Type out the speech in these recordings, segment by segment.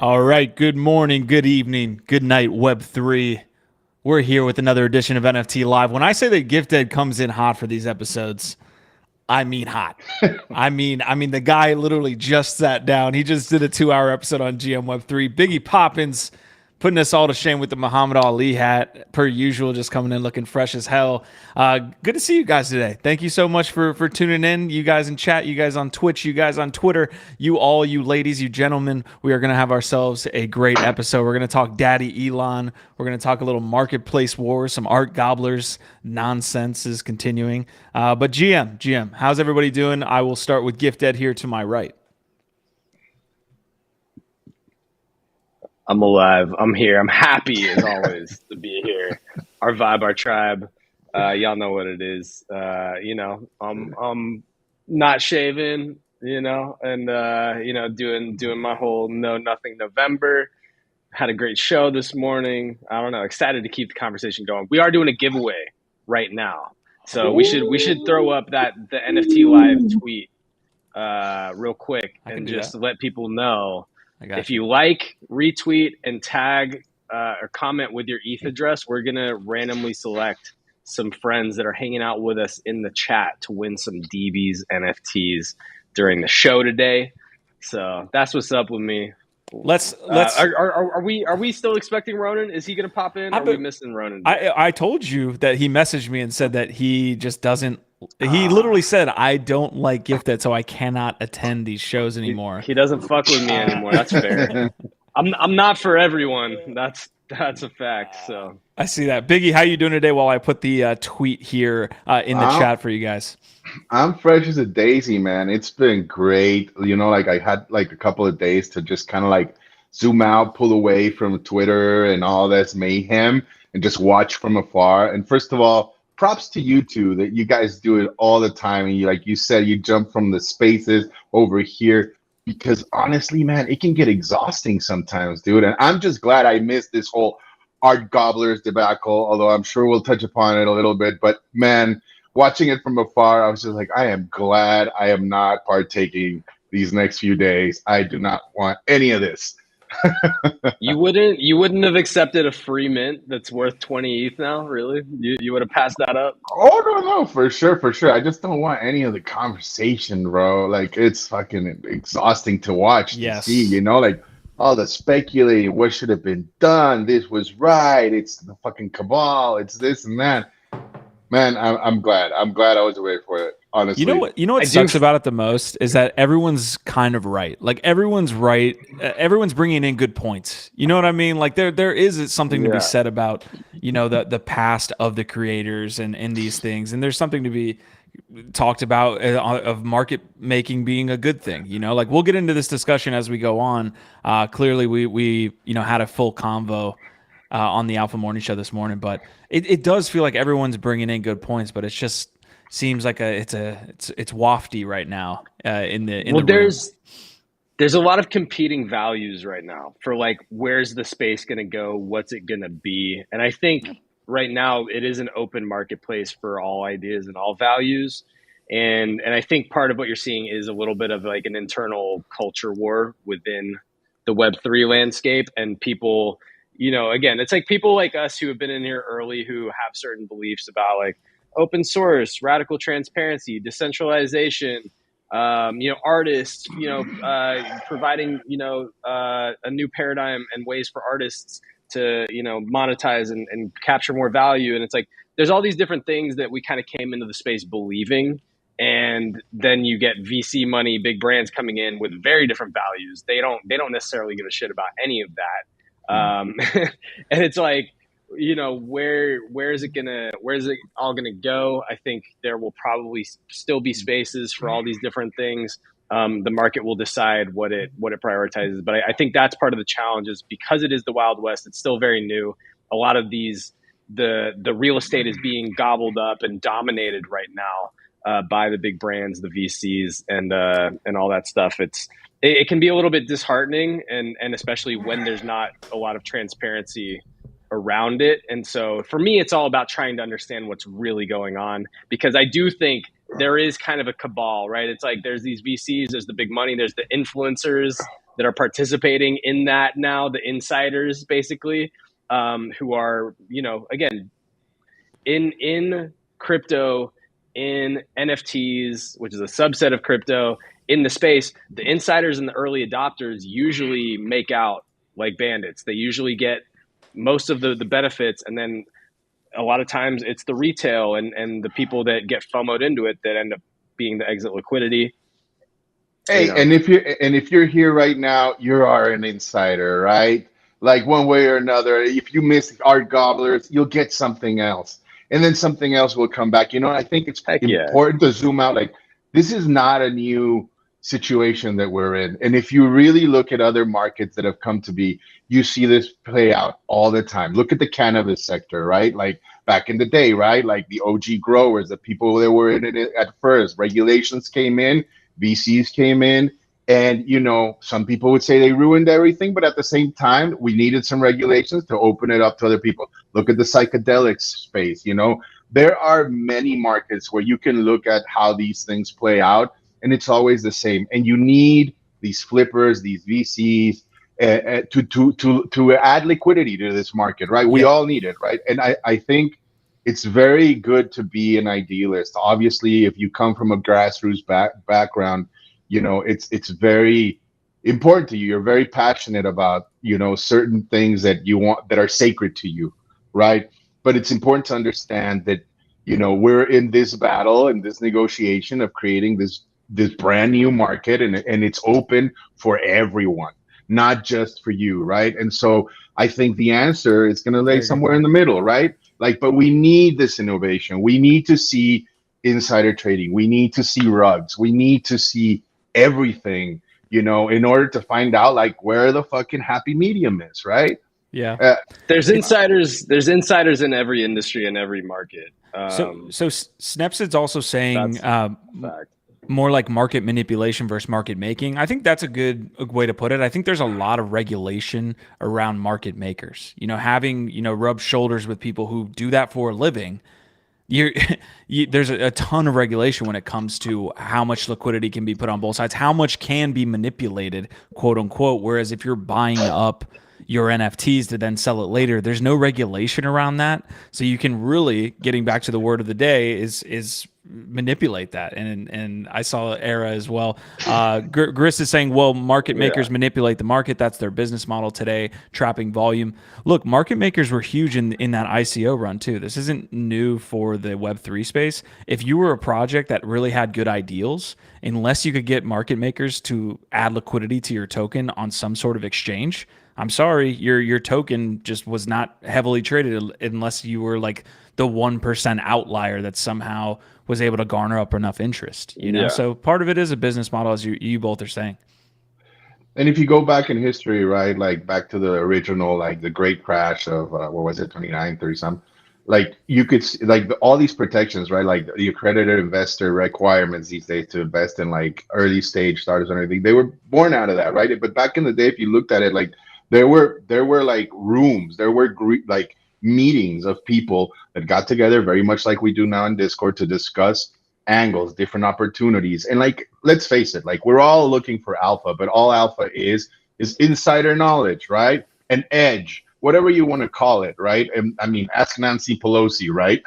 All right. Good morning, good evening, good night, Web3. We're here with another edition of NFT Live. When I say that Gift Ed comes in hot for these episodes, I mean hot. I mean the guy literally just sat down. He just did a 2 hour episode on GM Web3. Biggie Poppins putting us all to shame with the Muhammad Ali hat, per usual, just coming in looking fresh as hell. Good to see you guys today. Thank you so much for tuning in. You guys in chat, you guys on Twitch, you guys on Twitter, you ladies, you gentlemen. We are going to have ourselves a great episode. We're going to talk Daddy Elon. We're going to talk a little marketplace wars, some art gobblers nonsense is continuing. But GM, how's everybody doing? I will start with Gift Ed here to my right. I'm alive. I'm here. I'm happy as always to be here. Our vibe, our tribe. Y'all know what it is. I'm not shaving, and doing my whole no nothing November. Had a great show this morning. I don't know. Excited to keep the conversation going. We are doing a giveaway right now, so we should throw up the NFT live tweet real quick and just let people know. If you like, retweet, and tag or comment with your ETH address, we're going to randomly select some friends that are hanging out with us in the chat to win some DBs NFTs during the show today. So that's what's up with me. Let's are we still expecting Ronan? Is he going to pop in? Or are we missing Ronan? I told you that he messaged me and said that he just doesn't. He literally said, "I don't like Gifted, so I cannot attend these shows anymore." He doesn't fuck with me anymore. That's fair. I'm not for everyone. That's a fact. So I see that. Biggie, how you doing today? While I put the tweet here in the chat for you guys. I'm fresh as a daisy, man. It's been great. Like I had like a couple of days to just kind of like zoom out, pull away from Twitter and all this mayhem and just watch from afar. And first of all, props to you two that you guys do it all the time. And like you said, you jump from the spaces over here because honestly, man, it can get exhausting sometimes, dude. And I'm just glad I missed this whole art gobblers debacle, although I'm sure we'll touch upon it a little bit. But man, watching it from afar, I was just like, I am glad I am not partaking these next few days. I do not want any of this. You wouldn't have accepted a free mint that's worth 20 ETH now, really? You would have passed that up? Oh no, for sure. I just don't want any of the conversation, bro. Like it's fucking exhausting to watch to see, like all the speculating, what should have been done, this was right, it's the fucking cabal, it's this and that. Man, I'm glad. I'm glad I was away for it. Honestly, You know what sucks about it the most is that everyone's kind of right. Like everyone's right. Everyone's bringing in good points. You know what I mean? Like there is something to be said about the past of the creators and these things, and there's something to be talked about of market making being a good thing. Like we'll get into this discussion as we go on. Clearly, we had a full convo on the Alpha Morning Show this morning, but it does feel like everyone's bringing in good points, but it's just seems like it's wafty right now in the room. There's a lot of competing values right now for like where's the space going to go, what's it going to be, and I think right now it is an open marketplace for all ideas and all values, and I think part of what you're seeing is a little bit of like an internal culture war within the Web3 landscape, and people, again, it's like people like us who have been in here early who have certain beliefs about like open source, radical transparency, decentralization, artists, providing, a new paradigm and ways for artists to, monetize and capture more value. And it's like, there's all these different things that we kind of came into the space believing. And then you get VC money, big brands coming in with very different values. They don't necessarily give a shit about any of that. And it's like, where is it all gonna go? I think there will probably still be spaces for all these different things. The market will decide what it prioritizes, but I think that's part of the challenge is because it is the Wild West. It's still very new. A lot of the real estate is being gobbled up and dominated right now by the big brands, the VCs, and all that stuff. It can be a little bit disheartening, and especially when there's not a lot of transparency around it. And so for me, it's all about trying to understand what's really going on, because I do think there is kind of a cabal, right? It's like there's these VCs, there's the big money, there's the influencers that are participating in that now, the insiders basically, who are, again, in crypto, in NFTs, which is a subset of crypto, in the space. The insiders and the early adopters usually make out like bandits. They usually get most of the benefits, and then a lot of times it's the retail and the people that get FOMO'd into it that end up being the exit liquidity. Hey, and if you're here right now, you are an insider, right? Like one way or another. If you miss Art Gobblers, you'll get something else, and then something else will come back. I think it's important to zoom out. Like, this is not a new situation that we're in, and if you really look at other markets that have come to be, you see this play out all the time. Look at the cannabis sector, right? Like back in the day, right? Like the OG growers, the people that were in it at first. Regulations came in, VCs came in, and some people would say they ruined everything, but at the same time, we needed some regulations to open it up to other people. Look at the psychedelics space. There are many markets where you can look at how these things play out, and it's always the same. And you need these flippers, these VCs, to add liquidity to this market, right? We all need it, right? And I think it's very good to be an idealist. Obviously, if you come from a grassroots background, it's very important to you. You're very passionate about, certain things that you want, that are sacred to you, right? But it's important to understand that, we're in this battle and this negotiation of creating this brand new market, and it's open for everyone, not just for you, right? And so I think the answer is going to lay somewhere in the middle, right? Like, but we need this innovation. We need to see insider trading. We need to see rugs. We need to see everything, in order to find out like where the fucking happy medium is, right? Yeah. There's insiders in every industry and every market. So Snepsid's also saying more like market manipulation versus market making. I think that's a good way to put it. I think there's a lot of regulation around market makers. Having rub shoulders with people who do that for a living. There's a ton of regulation when it comes to how much liquidity can be put on both sides, how much can be manipulated, quote unquote. Whereas if you're buying up your NFTs to then sell it later, there's no regulation around that. So you can really, getting back to the word of the day, is manipulate that. And I saw Era as well. Gris is saying, well, market makers manipulate the market. That's their business model today, trapping volume. Look, market makers were huge in that ICO run too. This isn't new for the Web3 space. If you were a project that really had good ideals, unless you could get market makers to add liquidity to your token on some sort of exchange, I'm sorry, your token just was not heavily traded unless you were like the 1% outlier that somehow was able to garner up enough interest, So part of it is a business model, as you both are saying. And if you go back in history, right, like back to the original, like the great crash of what was it, 29, 30 some, like you could see, like all these protections, right, like the accredited investor requirements these days to invest in like early stage startups and everything, they were born out of that, right? But back in the day, if you looked at it, like there were like rooms, there were like meetings of people that got together, very much like we do now in Discord, to discuss angles, different opportunities. And like, let's face it, like we're all looking for alpha, but all alpha is insider knowledge, right? An edge, whatever you want to call it, right? And I mean, ask Nancy Pelosi, right?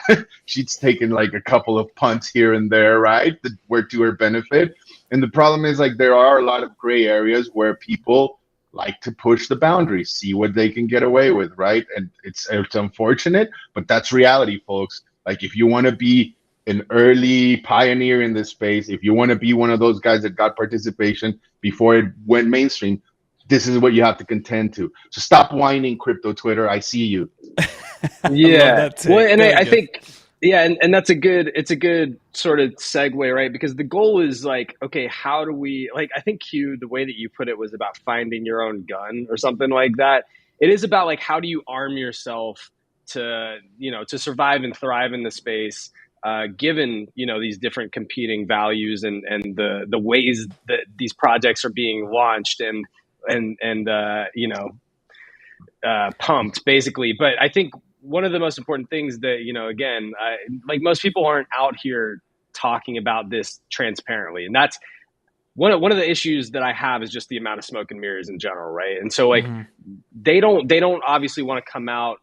She's taken like a couple of punts here and there, right? That were to her benefit. And the problem is like there are a lot of gray areas where people like to push the boundaries, see what they can get away with, right? And it's unfortunate, but that's reality, folks. Like if you want to be an early pioneer in this space, if you want to be one of those guys that got participation before it went mainstream, this is what you have to contend to. So stop whining, crypto Twitter. I see you. Yeah. Well, and I think, and that's it's a good sort of segue, right? Because the goal is like, okay, how do we, like, I think Q, the way that you put it was about finding your own gun or something like that. It is about like, how do you arm yourself to, to survive and thrive in the space, given, these different competing values and the ways that these projects are being launched and pumped basically. But I think one of the most important things that, again, like most people aren't out here talking about this transparently. And that's one of the issues that I have, is just the amount of smoke and mirrors in general, right? And so like they don't obviously want to come out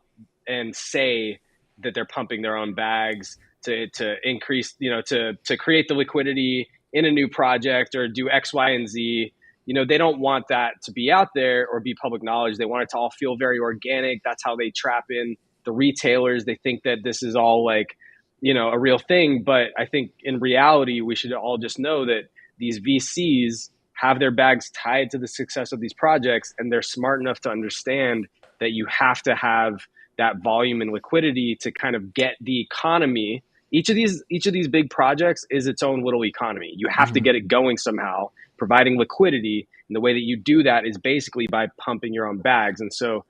and say that they're pumping their own bags to increase, to create the liquidity in a new project or do X, Y, and Z. They don't want that to be out there or be public knowledge. They want it to all feel very organic. That's how they trap in the retailers. They think that this is all like, a real thing. But I think in reality, we should all just know that these VCs have their bags tied to the success of these projects, and they're smart enough to understand that you have to have that volume and liquidity to kind of get the economy. Each of these big projects is its own little economy. You have to get it going somehow, providing liquidity. And the way that you do that is basically by pumping your own bags. And so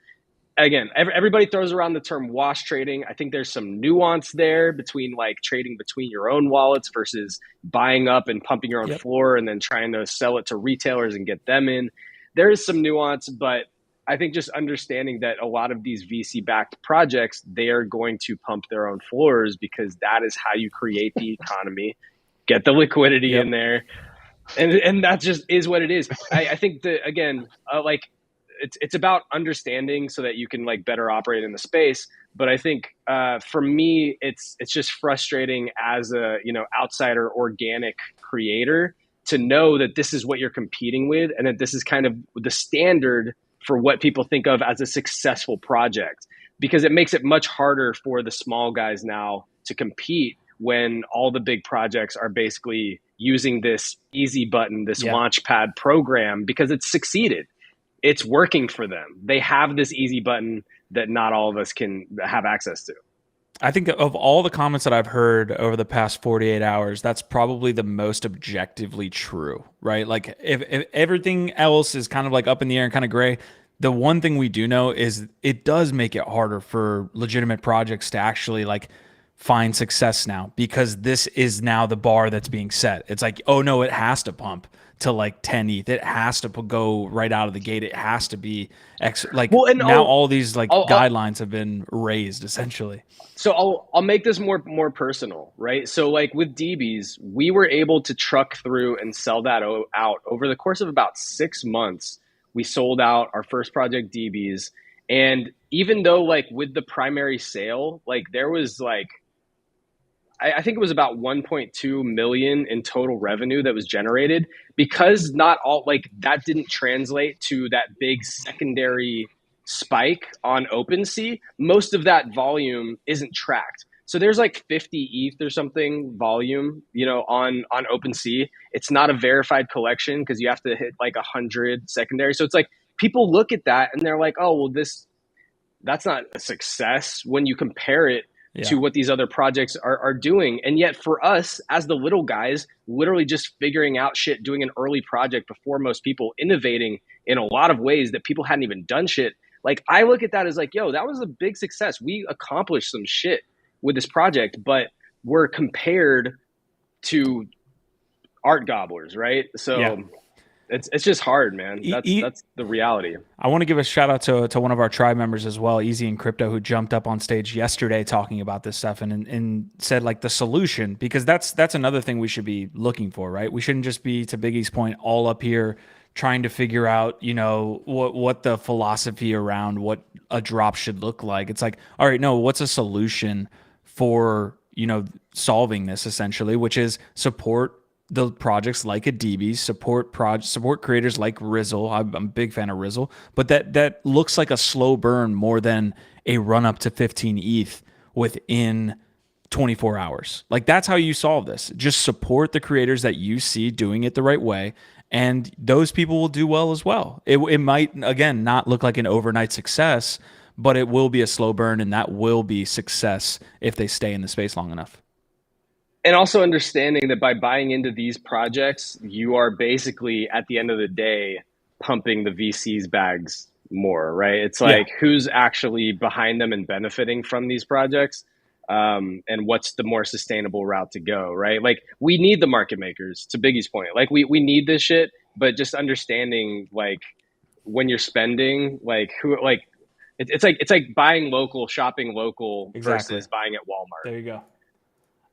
again, everybody throws around the term wash trading. I think there's some nuance there between like trading between your own wallets versus buying up and pumping your own floor and then trying to sell it to retailers and get them in. There is some nuance, but I think just understanding that a lot of these VC-backed projects, they are going to pump their own floors because that is how you create the economy, get the liquidity in there. And that just is what it is. I think that, again, it's about understanding so that you can like better operate in the space. But I think for me, it's just frustrating as a outsider organic creator to know that this is what you're competing with, and that this is kind of the standard for what people think of as a successful project, because it makes it much harder for the small guys now to compete when all the big projects are basically using this easy button, this launchpad program, because it's succeeded. It's working for them. They have this easy button that not all of us can have access to. I think of all the comments that I've heard over the past 48 hours, that's probably the most objectively true, right? Like if everything else is kind of like up in the air and kind of gray, the one thing we do know is it does make it harder for legitimate projects to actually like find success now, because this is now the bar that's being set. It's like, oh no, it has to pump to like 10 ETH. It has to go right out of the gate. It has to be now all these like guidelines have been raised essentially. So I'll make this more personal, right? So like with DBs, we were able to truck through and sell that out over the course of about 6 months. We sold out our first project DBs. And even though like with the primary sale, like there was like, I think it was about 1.2 million in total revenue that was generated, because not all like that didn't translate to that big secondary spike on OpenSea. Most of that volume isn't tracked. So there's like 50 ETH or something volume, on OpenSea. It's not a verified collection because you have to hit like 100 secondary. So it's like people look at that and they're like, oh, well, that's not a success when you compare it to what these other projects are doing. And yet for us as the little guys, literally just figuring out shit, doing an early project before most people, innovating in a lot of ways that people hadn't even done shit. Like I look at that as like, yo, that was a big success. We accomplished some shit with this project, but we're compared to art gobblers, right? So it's just hard, man. That's the reality. I want to give a shout out to one of our tribe members as well, Easy and Crypto, who jumped up on stage yesterday talking about this stuff and said like the solution, because that's another thing we should be looking for, right? We shouldn't just be, to Biggie's point, all up here trying to figure out, what the philosophy around what a drop should look like. It's like, all right, no, what's a solution for, solving this essentially, which is support the projects like a DB, support creators like Rizzle. I'm a big fan of Rizzle, but that looks like a slow burn more than a run up to 15 ETH within 24 hours. Like that's how you solve this. Just support the creators that you see doing it the right way, and those people will do well as well. It might, again, not look like an overnight success, but it will be a slow burn, and that will be success if they stay in the space long enough. And also understanding that by buying into these projects, you are basically at the end of the day pumping the VC's bags more, right? It's like who's actually behind them and benefiting from these projects, and what's the more sustainable route to go, right? Like we need the market makers, to Biggie's point. Like we need this shit, but just understanding like when you're spending, like who, like it's like buying local, shopping local versus buying at Walmart. There you go.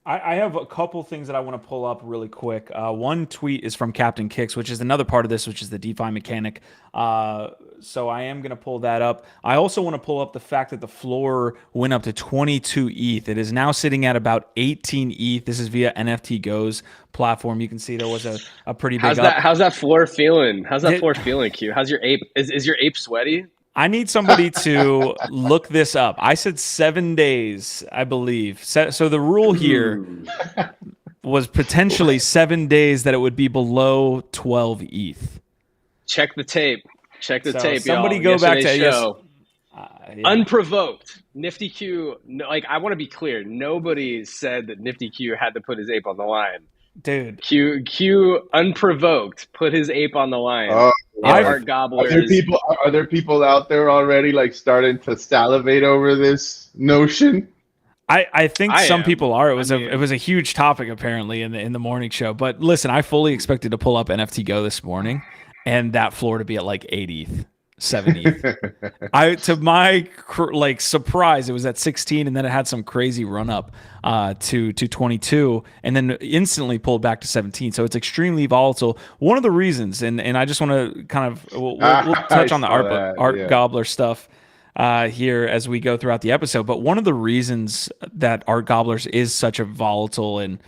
I have a couple things that I want to pull up really quick. One tweet is from Captain Kicks, which is another part of this, which is the DeFi mechanic. So I am going to pull that up. I also want to pull up the fact that the floor went up to 22 ETH. It is now sitting at about 18 ETH. This is via NFT Go's platform. You can see there was a pretty big up. How's that floor feeling? How's that floor feeling, Q? How's your ape? Is your ape sweaty? I need somebody to look this up. I said 7 days, I believe. So the rule here was potentially 7 days that it would be below 12 ETH. Check the tape. Check the tape, somebody y'all. go back to show. Yeah. Unprovoked. Nifty Q, like, I want to be clear. Nobody said that Nifty Q had to put his ape on the line. Dude. Q unprovoked put his ape on the line. Art Gobblers. Are there people out there already like starting to salivate over this notion? I think some people are. It was a huge topic apparently in the morning show. But listen, I fully expected to pull up NFT Go this morning and that floor to be at like 8 ETH. 7 ETH. To my surprise, it was at 16, and then it had some crazy run up to 22, and then instantly pulled back to 17. So it's extremely volatile. One of the reasons, and I just want to kind of we'll touch on the art Gobbler stuff here as we go throughout the episode. But one of the reasons that Art Gobblers is such a volatile and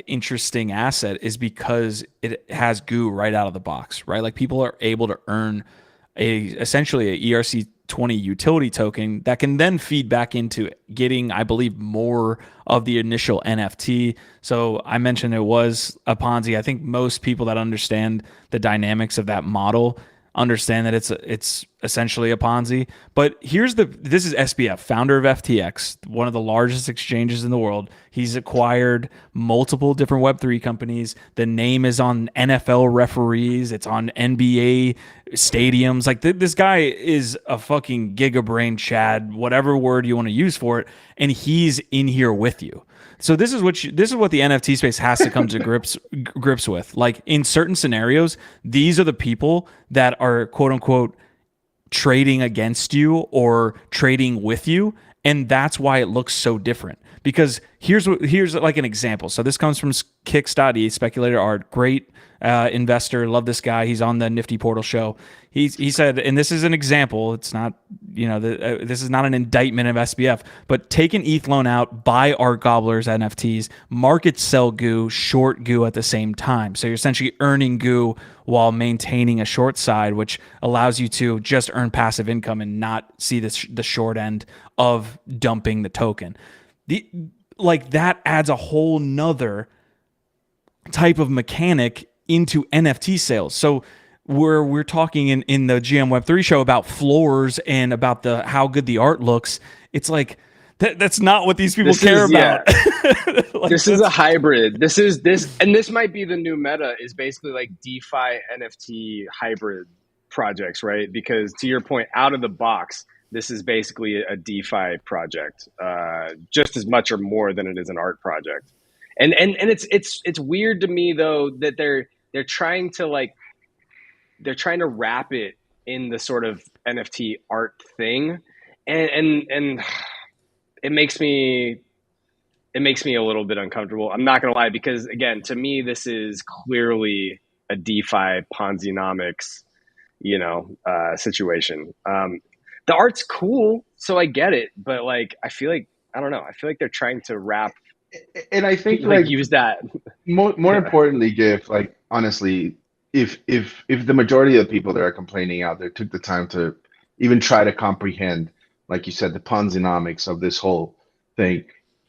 interesting asset is because it has goo right out of the box, right? Like people are able to earn essentially a ERC20 utility token that can then feed back into getting, I believe, more of the initial NFT. So I mentioned it was a Ponzi. I think most people that understand the dynamics of that model understand that it's essentially a Ponzi. But this is SBF, founder of FTX, one of the largest exchanges in the world. He's acquired multiple different Web3 companies. The name is on NFL referees. It's on NBA stadiums. Like this guy is a fucking gigabrain Chad, whatever word you want to use for it. And he's in here with you. So this is what the NFT space has to come to grips with. Like in certain scenarios, these are the people that are quote unquote trading against you or trading with you, and that's why it looks so different. Because here's like an example. So this comes from Kicks.e, Speculator Art, great investor, love this guy. He's on the Nifty Portal show. He said, and this is an example. It's not, this is not an indictment of SBF, but take an ETH loan out, buy Art Gobblers NFTs, market sell goo, short goo at the same time. So you're essentially earning goo while maintaining a short side, which allows you to just earn passive income and not see the short end of dumping the token. That adds a whole nother type of mechanic into NFT sales. So we're talking in the GM Web3 show about floors and about how good the art looks. It's like that's not what these people care about. This is a hybrid. This might be the new meta, is basically like DeFi NFT hybrid projects, right? Because to your point, out of the box, this is basically a DeFi project, just as much or more than it is an art project. And it's weird to me though that they're trying to wrap it in the sort of NFT art thing, and it makes me a little bit uncomfortable. I'm not gonna lie, because again, to me, this is clearly a DeFi Ponzi-nomics, situation. The art's cool, so I get it, but I feel like they're trying to wrap. And I think use that. More importantly, GIF, honestly, if the majority of the people that are complaining out there took the time to even try to comprehend, like you said, the Ponzi-nomics of this whole thing,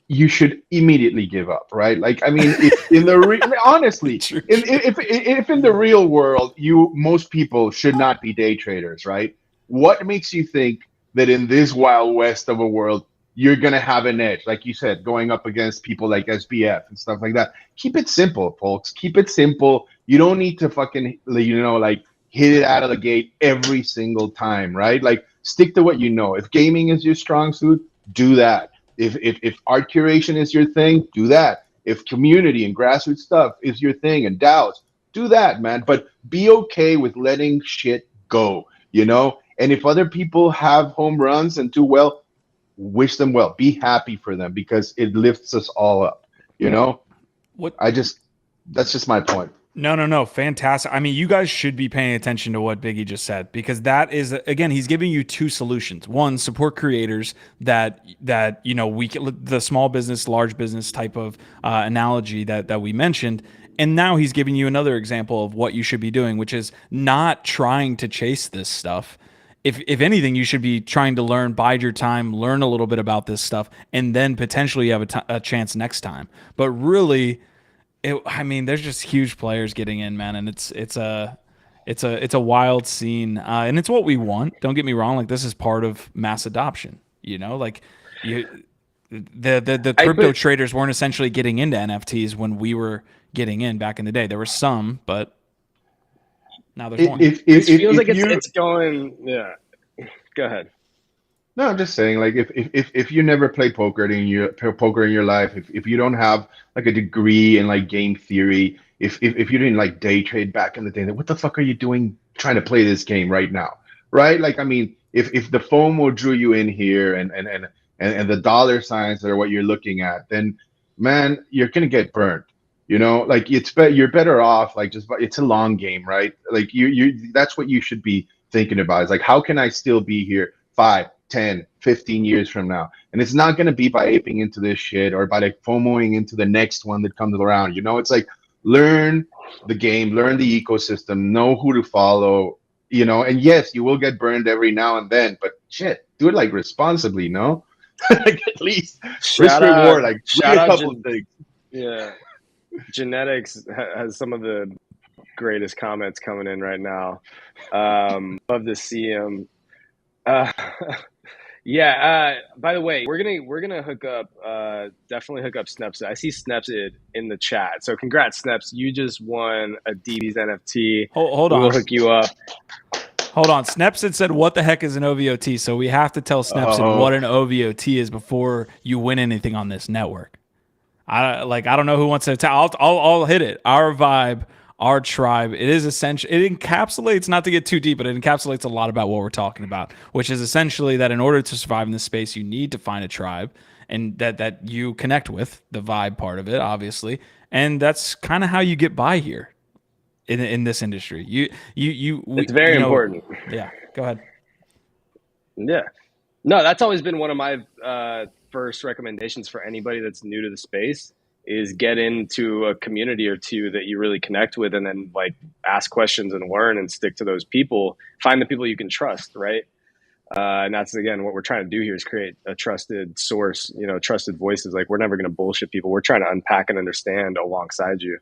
you should immediately give up, right? If in the honestly, if in the real world, most people should not be day traders, right? What makes you think that in this wild west of a world, you're going to have an edge, like you said, going up against people like SBF and stuff like that? Keep it simple, folks. Keep it simple. You don't need to fucking, hit it out of the gate every single time, right? Stick to what you know. If gaming is your strong suit, do that. If art curation is your thing, do that. If community and grassroots stuff is your thing and DAOs, do that, man. But be okay with letting shit go, And if other people have home runs and do well, wish them well. Be happy for them, because it lifts us all up. You know, What? That's just my point. No. Fantastic. I mean, you guys should be paying attention to what Biggie just said, because that is, again, he's giving you two solutions. One, support creators that the small business, large business type of analogy that we mentioned. And now he's giving you another example of what you should be doing, which is not trying to chase this stuff. If anything, you should be trying to learn, bide your time, learn a little bit about this stuff, and then potentially have a chance next time. But really, I mean, there's just huge players getting in, man, and it's a wild scene, and it's what we want. Don't get me wrong; like, this is part of mass adoption. Like the crypto traders weren't essentially getting into NFTs when we were getting in back in the day. There were some, but now there's one. It feels like it's going. Yeah, go ahead. No, I'm just saying, like, if you never play poker in your life, if you don't have like a degree in like game theory, if you didn't like day trade back in the day, then what the fuck are you doing trying to play this game right now, right? Like, I mean, if the FOMO drew you in here and the dollar signs that are what you're looking at, then man, you're gonna get burned. Like you're better off like it's a long game, right? Like you that's what you should be thinking about. Is like, how can I still be here 5, 10, 15 years from now? And it's not going to be by aping into this shit or by like FOMOing into the next one that comes around. It's like, learn the game, learn the ecosystem, know who to follow, and yes, you will get burned every now and then, but shit, do it like responsibly, no? Like at least risk reward, like read a couple of things. Yeah. Genetics has some of the greatest comments coming in right now. Love to see him. Yeah. By the way, we're gonna hook up. Definitely hook up Snepsid. I see Snepsid in the chat. So congrats, Sneps. You just won a DB's NFT. Hold on. We'll hook you up. Hold on. Snepsid said, "What the heck is an OVOT?" So we have to tell Snepsid what an OVOT is before you win anything on this network. I don't know who wants to tell. I'll hit it. Our vibe, our tribe. It is essential. It encapsulates, not to get too deep, but it encapsulates a lot about what we're talking about, which is essentially that in order to survive in this space, you need to find a tribe and that you connect with, the vibe part of it, obviously, and that's kind of how you get by here in this industry. It's very important. Yeah. Go ahead. Yeah. No, that's always been one of my first recommendations for anybody that's new to the space is get into a community or two that you really connect with, and then like ask questions and learn and stick to those people. Find the people you can trust, right? And that's, again, what we're trying to do here is create a trusted source, trusted voices. Like, we're never going to bullshit people. We're trying to unpack and understand alongside you.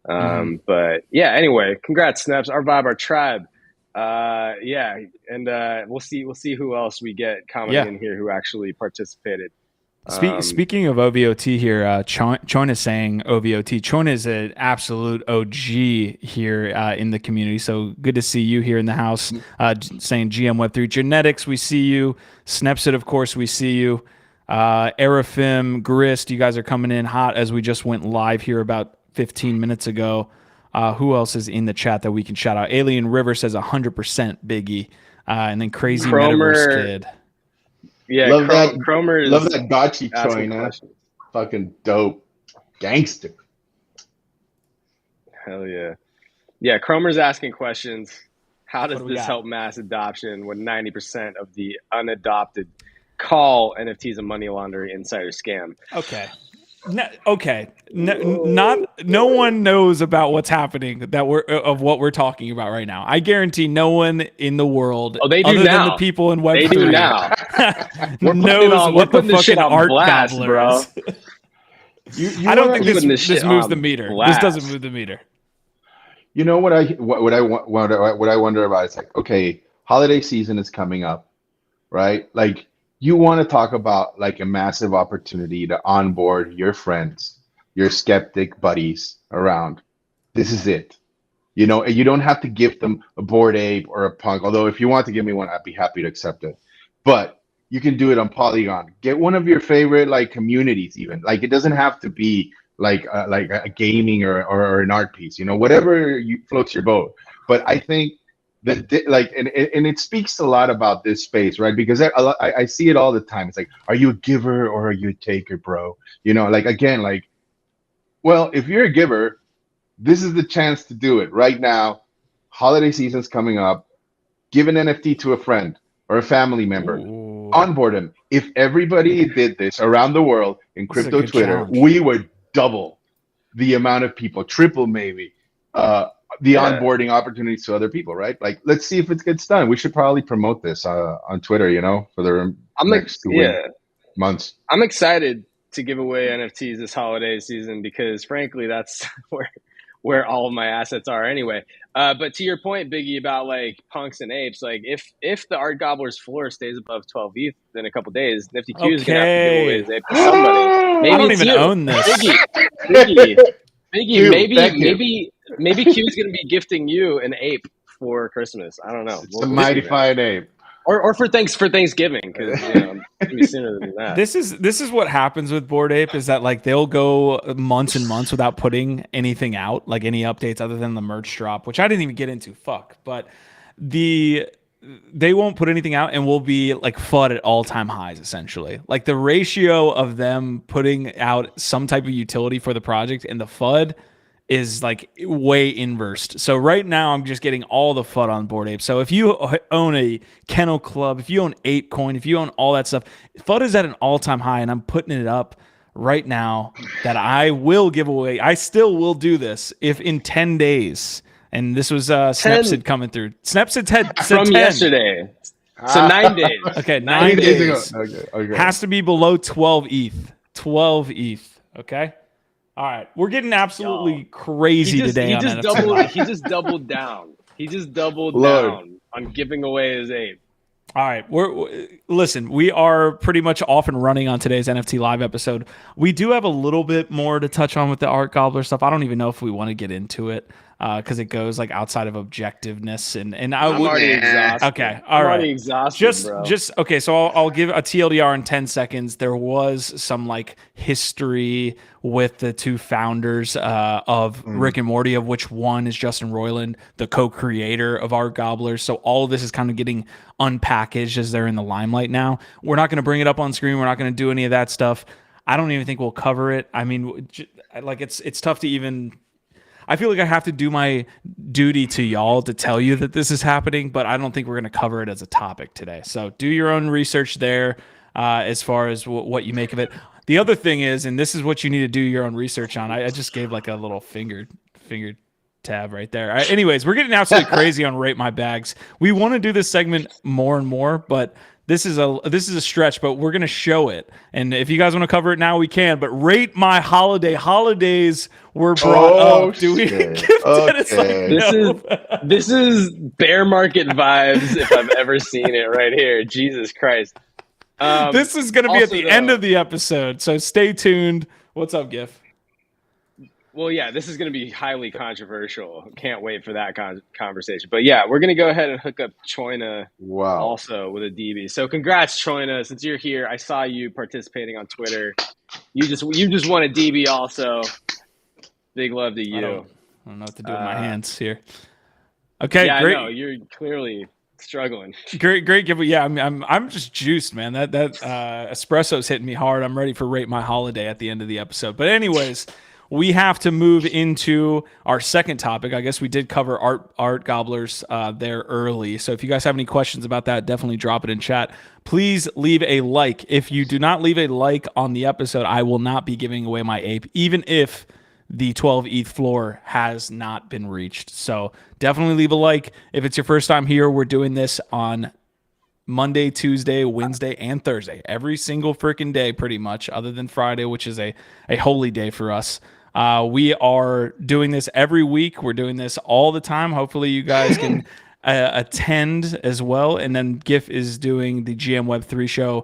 But yeah, anyway, congrats, Snaps, our vibe, our tribe. Yeah. And we'll see who else we get commenting in here who actually participated. Speaking of OVOT here, Chon is saying OVOT. Chon is an absolute OG here in the community. So good to see you here in the house, saying GM Web3 Genetics, we see you. Snepsid, of course, we see you. Arafim, Grist, you guys are coming in hot as we just went live here about 15 minutes ago. Who else is in the chat that we can shout out? Alien River says 100% Biggie. And then Crazy Metaverse Kid. Yeah, love that Gotchi coin, fucking dope. Gangster. Hell yeah. Yeah, Cromer's asking questions. How does this help mass adoption when 90% of the unadopted call NFTs a money laundering insider scam? Okay. No one knows about what's happening of what we're talking about right now. I guarantee no one in the world, they do other now. than the people in Web3, they do now. knows what the fucking art blast, gobbler bro. is. I don't think this moves the meter. Blast. This doesn't move the meter. You know what I wonder about? It's like, okay, holiday season is coming up, right? Like, you want to talk about like a massive opportunity to onboard your friends, your skeptic buddies around. This is it. You don't have to give them a Bored Ape or a Punk. Although if you want to give me one, I'd be happy to accept it. But you can do it on Polygon. Get one of your favorite like communities even. Like, it doesn't have to be like a gaming or an art piece. Whatever floats your boat. But I think that like, and it speaks a lot about this space, right? Because I see it all the time. It's like, are you a giver or are you a taker, bro? Like, again, like, Well, if you're a giver, this is the chance to do it right now. Holiday season's coming up. Give an NFT to a friend or a family member. Ooh, Onboard them. If everybody did this around the world in this is a crypto good Twitter, challenge. we would double the amount of people, triple maybe, the Yeah. onboarding opportunities to other people, right? Like, let's see if it gets done. We should probably promote this on Twitter, for the next 2 months. I'm excited to give away NFTs this holiday season because, frankly, that's where all of my assets are anyway. But to your point, Biggie, about like punks and apes, like if the Art Gobblers floor stays above 12 ETH in a couple days, Nifty Q is gonna have to give away his ape to somebody. Maybe I don't it's even you. own this. Biggie, Q, maybe Q is gonna be gifting you an ape for Christmas. I don't know. It's a mighty fine ape. Or for Thanksgiving, because it's gonna be sooner than that. This is what happens with Bored Ape is that like they'll go months and months without putting anything out, like any updates other than the merch drop, which I didn't even get into. But they won't put anything out and will be like FUD at all-time highs essentially. Like the ratio of them putting out some type of utility for the project and the FUD is like way inversed. So right now I'm just getting all the FUD on Bored Ape. So if you own a Kennel Club, if you own ApeCoin, if you own all that stuff, FUD is at an all-time high, and I'm putting it up right now that I will give away. I still will do this if in 10 days. And this was Snepsid coming through. Snepsid said from 10. yesterday. So 9 days. Okay, 9 days. Okay. Has to be below 12 ETH. 12 ETH. Okay. All right, we're getting absolutely crazy today. He just doubled down. He just doubled down on giving away his ape. All right, listen. We are pretty much off and running on today's NFT live episode. We do have a little bit more to touch on with the Art Gobbler stuff. I don't even know if we want to get into it because it goes like outside of objectiveness and I'm already exhausted. Okay, all right. Already exhausted, bro. Just okay. So I'll give a TLDR in 10 seconds. There was some like history with the two founders of Rick and Morty, of which one is Justin Roiland, the co-creator of Art Gobblers. So all of this is kind of getting unpackaged as they're in the limelight now. We're not going to bring it up on screen. We're not going to do any of that stuff. I don't even think we'll cover it. I mean, like it's tough to even. I feel like I have to do my duty to y'all to tell you that this is happening, but I don't think we're going to cover it as a topic today. So do your own research there as far as what you make of it. The other thing is, and this is what you need to do your own research on. I just gave like a little finger tab right there. Anyways, we're getting absolutely crazy on Rate My Bags. We want to do this segment more and more, but this is a stretch, but we're going to show it. And if you guys want to cover it now, we can. But Rate My Holiday. Holidays were brought up. Do we gift it? It's like, no. This is bear market vibes if I've ever seen it right here. Jesus Christ. This is going to be at the end of the episode, so stay tuned. What's up, Gif? Well, yeah, this is going to be highly controversial. Can't wait for that conversation. But yeah, we're going to go ahead and hook up Choina also with a DB. So congrats, Choina. Since you're here, I saw you participating on Twitter. You just won a DB also. Big love to you. I don't know what to do with my hands here. Okay, yeah, great. I know. You're clearly struggling. Great giveaway. Yeah, I'm just juiced, man. That espresso's hitting me hard. I'm ready for Rate My Holiday at the end of the episode. But anyways, we have to move into our second topic. I guess we did cover art gobblers there early. So if you guys have any questions about that, definitely drop it in chat. Please leave a like. If you do not leave a like on the episode, I will not be giving away my ape, even if the 12 ETH floor has not been reached. So definitely leave a like. If it's your first time here, we're doing this on Monday, Tuesday, Wednesday, and Thursday. Every single freaking day, pretty much, other than Friday, which is a holy day for us. We are doing this every week. We're doing this all the time. Hopefully you guys can attend as well. And then GIF is doing the GM Web3 show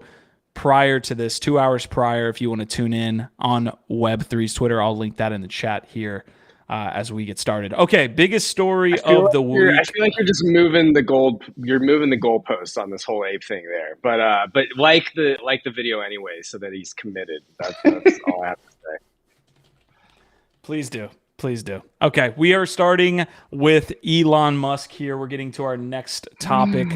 prior to this, 2 hours prior, if you want to tune in on Web3's Twitter. I'll link that in the chat here as we get started. Okay, biggest story of the week. I feel like you're just moving the goalposts on this whole ape thing there. But like the video anyway, so that he's committed. That's all I have to say. Please do. Please do. Okay, we are starting with Elon Musk here. We're getting to our next topic.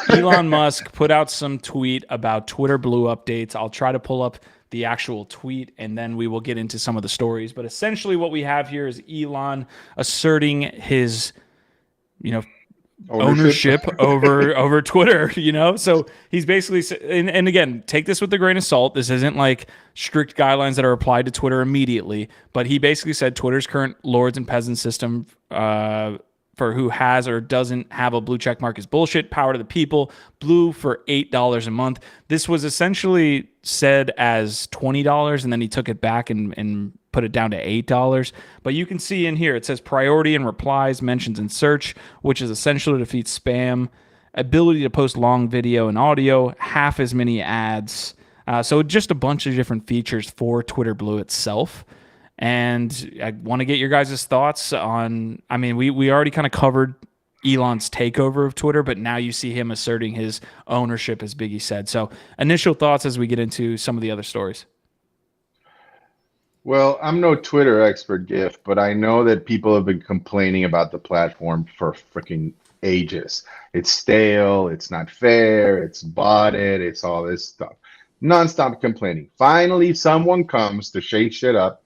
Elon Musk put out some tweet about Twitter Blue updates. I'll try to pull up the actual tweet, and then we will get into some of the stories. But essentially what we have here is Elon asserting his, ownership over Twitter, So he's basically, and again, take this with a grain of salt. This isn't like strict guidelines that are applied to Twitter immediately, but he basically said Twitter's current lords and peasants system for who has or doesn't have a blue check mark is bullshit. Power to the people. Blue for $8 a month. This was essentially said as $20, and then he took it back and put it down to $8. But you can see in here, it says priority and replies, mentions and search, which is essential to defeat spam, ability to post long video and audio, half as many ads. So just a bunch of different features for Twitter Blue itself. And I want to get your guys' thoughts on, we already kind of covered Elon's takeover of Twitter, but now you see him asserting his ownership, as Biggie said. So initial thoughts as we get into some of the other stories. Well, I'm no Twitter expert, Gift, but I know that people have been complaining about the platform for freaking ages. It's stale, it's not fair, it's botted, it's all this stuff. Non-stop complaining. Finally, someone comes to shake shit up,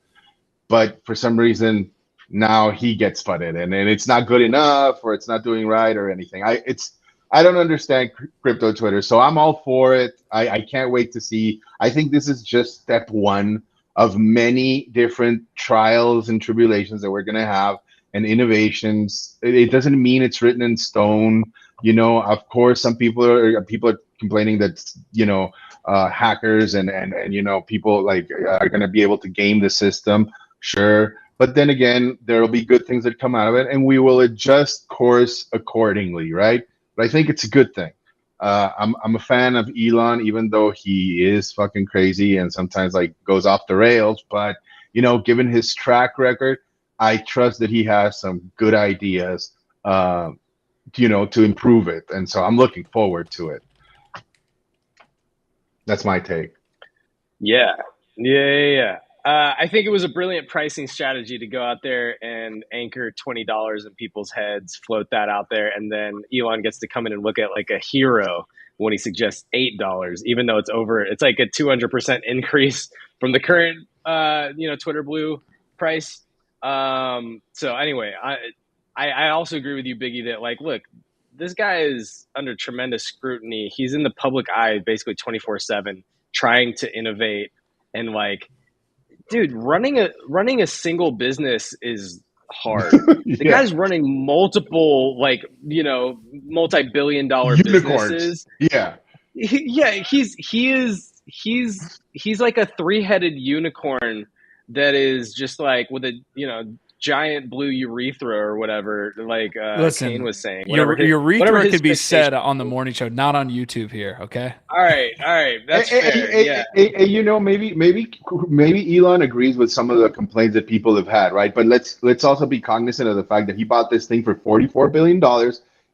but for some reason, now he gets flooded, and it's not good enough, or it's not doing right, or anything. I don't understand crypto Twitter, so I'm all for it. I can't wait to see. I think this is just step one of many different trials and tribulations that we're going to have and innovations. It doesn't mean it's written in stone. Of course, some people are complaining that, hackers and people are going to be able to game the system. Sure. But then again, there will be good things that come out of it, and we will adjust course accordingly, right? But I think it's a good thing. I'm a fan of Elon, even though he is fucking crazy and sometimes goes off the rails. But given his track record, I trust that he has some good ideas, to improve it. And so I'm looking forward to it. That's my take. Yeah. I think it was a brilliant pricing strategy to go out there and anchor $20 in people's heads, float that out there, and then Elon gets to come in and look at like a hero when he suggests $8, even though it's like a 200% increase from the current Twitter Blue price. So anyway, I also agree with you, Biggie, that look, this guy is under tremendous scrutiny. He's in the public eye basically 24/7, trying to innovate and dude, running a single business is hard. The guy's running multiple multi-billion-dollar businesses. Yeah. He's like a three-headed unicorn that is just with a giant blue urethra or whatever. Listen, Kane was saying, urethra could be said on the morning show, not on YouTube here. Okay. All right, that's fair. Maybe Elon agrees with some of the complaints that people have had, right? But let's also be cognizant of the fact that he bought this thing for $44 billion,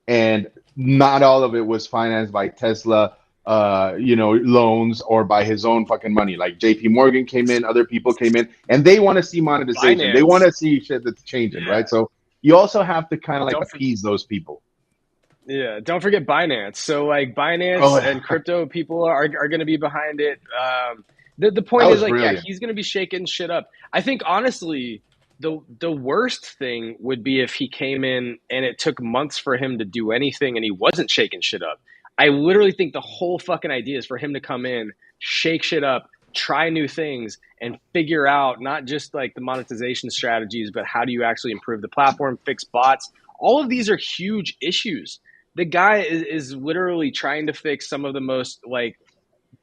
and not all of it was financed by Tesla, loans or by his own fucking money. Like JP Morgan came in, other people came in, and they want to see monetization. Finance. They want to see shit that's changing, right? So you also have to kind of appease those people. Yeah, don't forget Binance. So Binance and crypto people are going to be behind it. The point is he's going to be shaking shit up. I think honestly, the worst thing would be if he came in and it took months for him to do anything and he wasn't shaking shit up. I literally think the whole fucking idea is for him to come in, shake shit up, try new things, and figure out not just the monetization strategies, but how do you actually improve the platform, fix bots. All of these are huge issues. The guy is literally trying to fix some of the most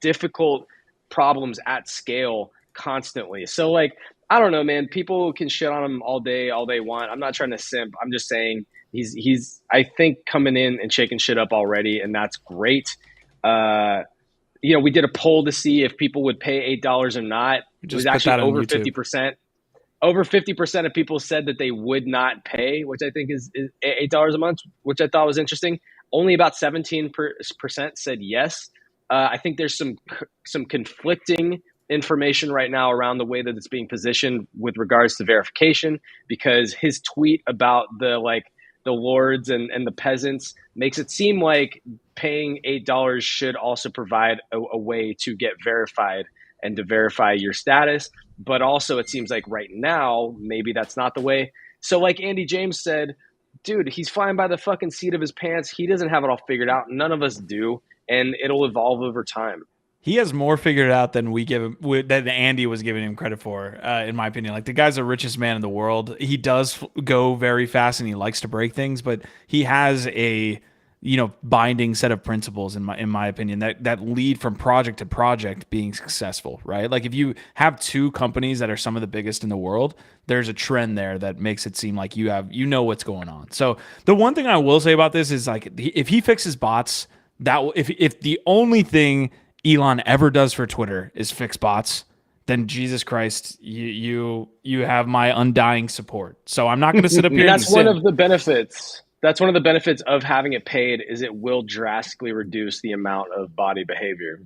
difficult problems at scale constantly. So I don't know, man. People can shit on him all they want. I'm not trying to simp. I'm just saying he's I think coming in and shaking shit up already, and that's great. We did a poll to see if people would pay $8 or not. It was actually over 50%. Over 50% of people said that they would not pay, which I think is $8 a month, which I thought was interesting. Only about 17% said yes. I think there's some conflicting information right now around the way that it's being positioned with regards to verification, because his tweet about the lords and the peasants makes it seem like paying $8 should also provide a way to get verified and to verify your status. But also it seems like right now, maybe that's not the way. So like Andy James said, dude, he's flying by the fucking seat of his pants. He doesn't have it all figured out. None of us do. And it'll evolve over time. He has more figured out than we give him, than Andy was giving him credit for, in my opinion. Like, the guy's the richest man in the world. He does go very fast and he likes to break things, but he has a, binding set of principles in my opinion that lead from project to project being successful, right? Like, if you have two companies that are some of the biggest in the world, there's a trend there that makes it seem like you know what's going on. So the one thing I will say about this is, like, if he fixes bots, if the only thing Elon ever does for Twitter is fix bots, then Jesus Christ, you have my undying support. So I'm not going to sit up here. That's one of the benefits. That's one of the benefits of having it paid, is it will drastically reduce the amount of body behavior.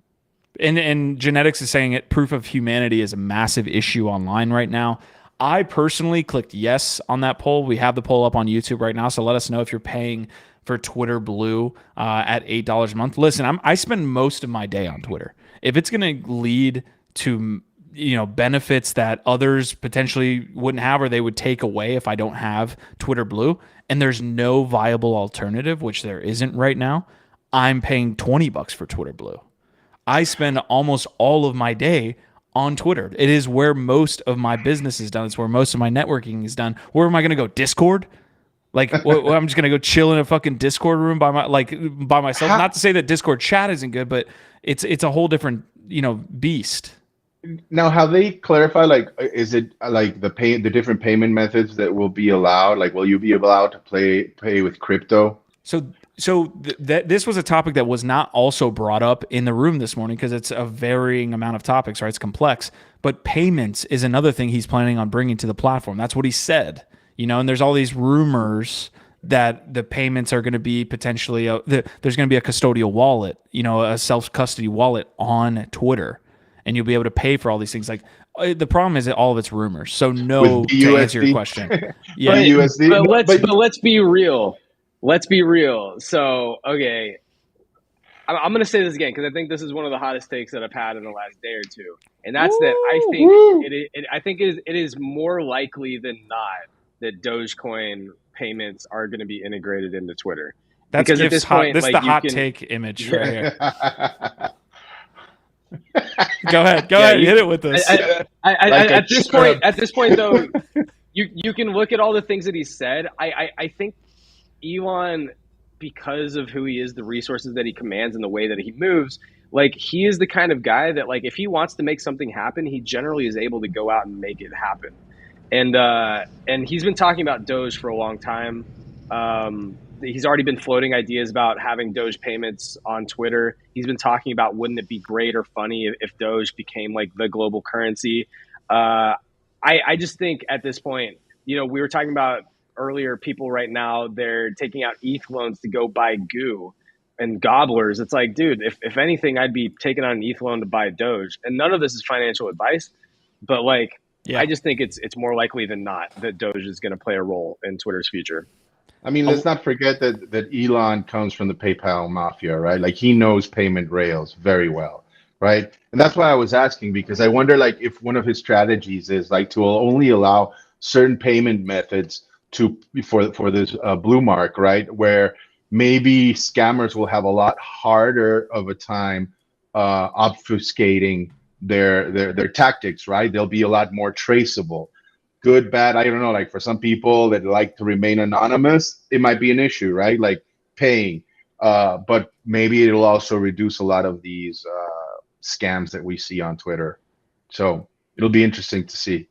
And genetics is saying it. Proof of humanity is a massive issue online right now. I personally clicked yes on that poll. We have the poll up on YouTube right now, so let us know if you're paying for Twitter Blue at $8 a month. Listen, I spend most of my day on Twitter. If it's going to lead to benefits that others potentially wouldn't have, or they would take away if I don't have Twitter Blue, and there's no viable alternative, which there isn't right now, I'm paying $20 for Twitter Blue. I spend almost all of my day on Twitter. It is where most of my business is done. It's where most of my networking is done. Where am I going to go? Discord? Like, I'm just gonna go chill in a fucking Discord room by myself. Not to say that Discord chat isn't good, but it's a whole different beast. Now, have they clarified, like, is it like the different payment methods that will be allowed? Like, will you be allowed to pay with crypto? So this was a topic that was not also brought up in the room this morning, because it's a varying amount of topics, right? It's complex, but payments is another thing he's planning on bringing to the platform. That's what he said. And there's all these rumors that the payments are going to be potentially there's going to be a custodial wallet, a self-custody wallet on Twitter, and you'll be able to pay for all these things. Like, the problem is that all of it's rumors. So no, to answer your question. Yeah, USD. But let's be real. Let's be real. So, okay, I'm going to say this again, because I think this is one of the hottest takes that I've had in the last day or two, and that's that I think it is more likely than not that Dogecoin payments are going to be integrated into Twitter. That's because at this point, this is the hot take image right here. Go ahead, hit it with us. At this point, though, you can look at all the things that he said. I think Elon, because of who he is, the resources that he commands, and the way that he moves, like, he is the kind of guy that, like, if he wants to make something happen, he generally is able to go out and make it happen. And he's been talking about Doge for a long time. He's already been floating ideas about having Doge payments on Twitter. He's been talking about, wouldn't it be great or funny if Doge became like the global currency? I just think at this point, we were talking about earlier, people right now, they're taking out ETH loans to go buy goo and gobblers. It's like, dude, if anything, I'd be taking on an ETH loan to buy Doge. And none of this is financial advice, but like, yeah. I just think it's more likely than not that Doge is going to play a role in Twitter's future. I mean, let's not forget that Elon comes from the PayPal mafia, right? Like, he knows payment rails very well, right? And that's why I was asking, because I wonder, like, if one of his strategies is like to only allow certain payment methods for this blue mark, right? Where maybe scammers will have a lot harder of a time obfuscating their tactics, right? They'll be a lot more traceable. Good, bad, I don't know. Like, for some people that like to remain anonymous, it might be an issue, right? Like paying, but maybe it'll also reduce a lot of these scams that we see on Twitter. So it'll be interesting to see.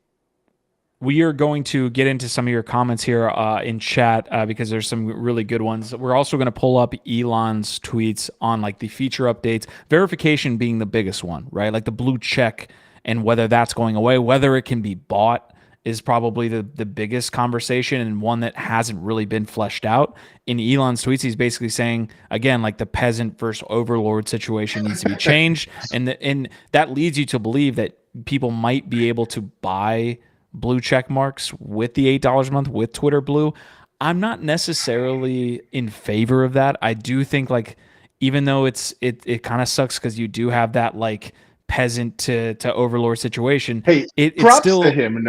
We are going to get into some of your comments here in chat because there's some really good ones. We're also going to pull up Elon's tweets on like the feature updates, verification being the biggest one, right? Like the blue check and whether that's going away, whether it can be bought is probably the biggest conversation, and one that hasn't really been fleshed out. In Elon's tweets, he's basically saying, again, like the peasant versus overlord situation needs to be changed. And that leads you to believe that people might be able to buy blue check marks with the $8 a month with Twitter Blue. I'm not necessarily in favor of that. I do think, like, even though it kind of sucks because you do have that like peasant to overlord situation. Hey, It's props still to him,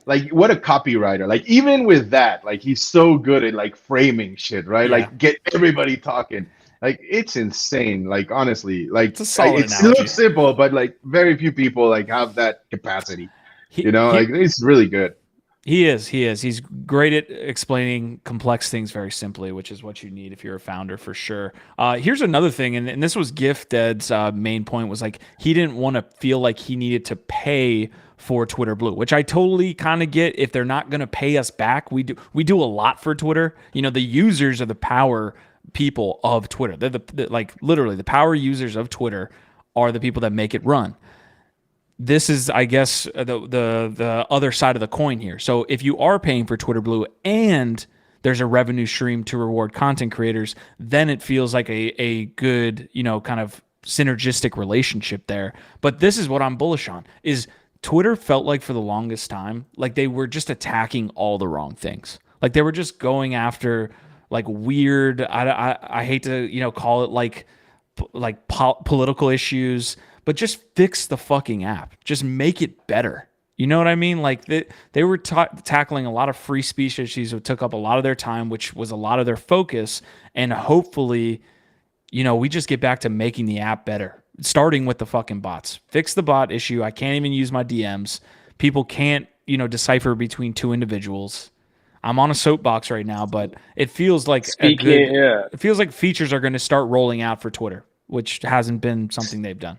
like what a copywriter. Like even with that, like he's so good at like framing shit, right? Yeah. Like get everybody talking. Like it's insane. Like honestly, like It's a solid it analogy. looks simple, but like very few people like have that capacity. he, Like it's really good. He is. He's great at explaining complex things very simply, which is what you need if you're a founder for sure. Here's another thing, and this was GiftDead's main point, was like he didn't want to feel like he needed to pay for Twitter Blue, which I totally kind of get. If they're not going to pay us back, we do a lot for Twitter. You know, the users are the power people of Twitter. They're like literally the power users of Twitter are the people that make it run. This is, I guess, the other side of the coin here. So if you are paying for Twitter Blue and there's a revenue stream to reward content creators, then it feels like a good, kind of synergistic relationship there. But this is what I'm bullish on, is Twitter felt like for the longest time, like they were just attacking all the wrong things. Like they were just going after like weird, I hate to, call it like political issues, but just fix the fucking app. Just make it better. You know what I mean? Like they were tackling a lot of free speech issues that took up a lot of their time, which was a lot of their focus. And hopefully, we just get back to making the app better, starting with the fucking bots. Fix the bot issue. I can't even use my DMs. People can't, decipher between two individuals. I'm on a soapbox right now, but it feels like it feels like features are going to start rolling out for Twitter, which hasn't been something they've done.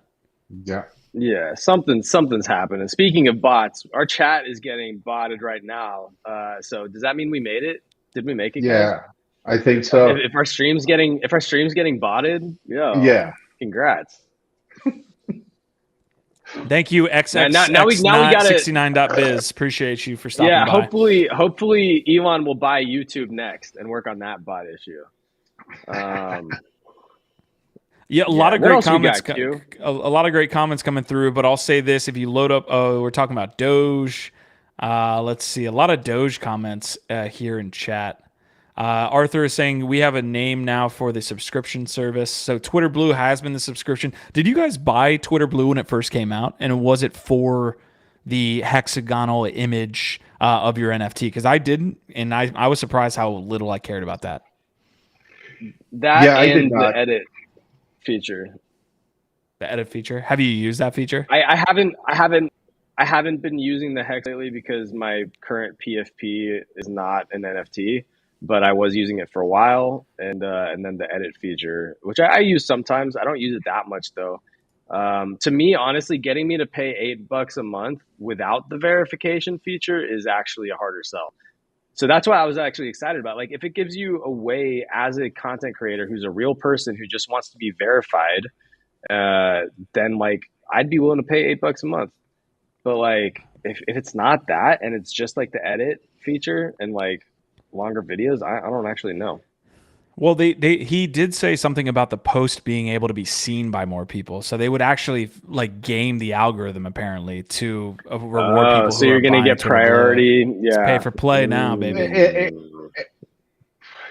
Yeah, something's happening. Speaking of bots, our chat is getting botted right now. So does that mean we made it? Did we make it? Yeah, guys? I think so. If our stream's getting botted, yeah, congrats. Thank you, XXX69.biz. Appreciate you for stopping by. Hopefully Elon will buy YouTube next and work on that bot issue. Yeah, a lot of great comments. A lot of great comments coming through. But I'll say this: if you load up, we're talking about Doge. Let's see, a lot of Doge comments here in chat. Arthur is saying we have a name now for the subscription service. So Twitter Blue has been the subscription. Did you guys buy Twitter Blue when it first came out? And was it for the hexagonal image of your NFT? Because I didn't, and I was surprised how little I cared about that. And the edit feature. The edit feature. Have you used that feature? I haven't been using the hex lately because my current PFP is not an NFT, but I was using it for a while, and then the edit feature, which I use sometimes. I don't use it that much though. To me, honestly, getting me to pay $8 a month without the verification feature is actually a harder sell. So that's why I was actually excited about. Like, if it gives you a way as a content creator who's a real person who just wants to be verified, then like I'd be willing to pay $8 a month. But like if it's not that and it's just like the edit feature and like longer videos, I don't actually know. Well, he did say something about the post being able to be seen by more people, so they would actually like game the algorithm apparently to reward people. So you're gonna get priority. It's pay for play now, baby.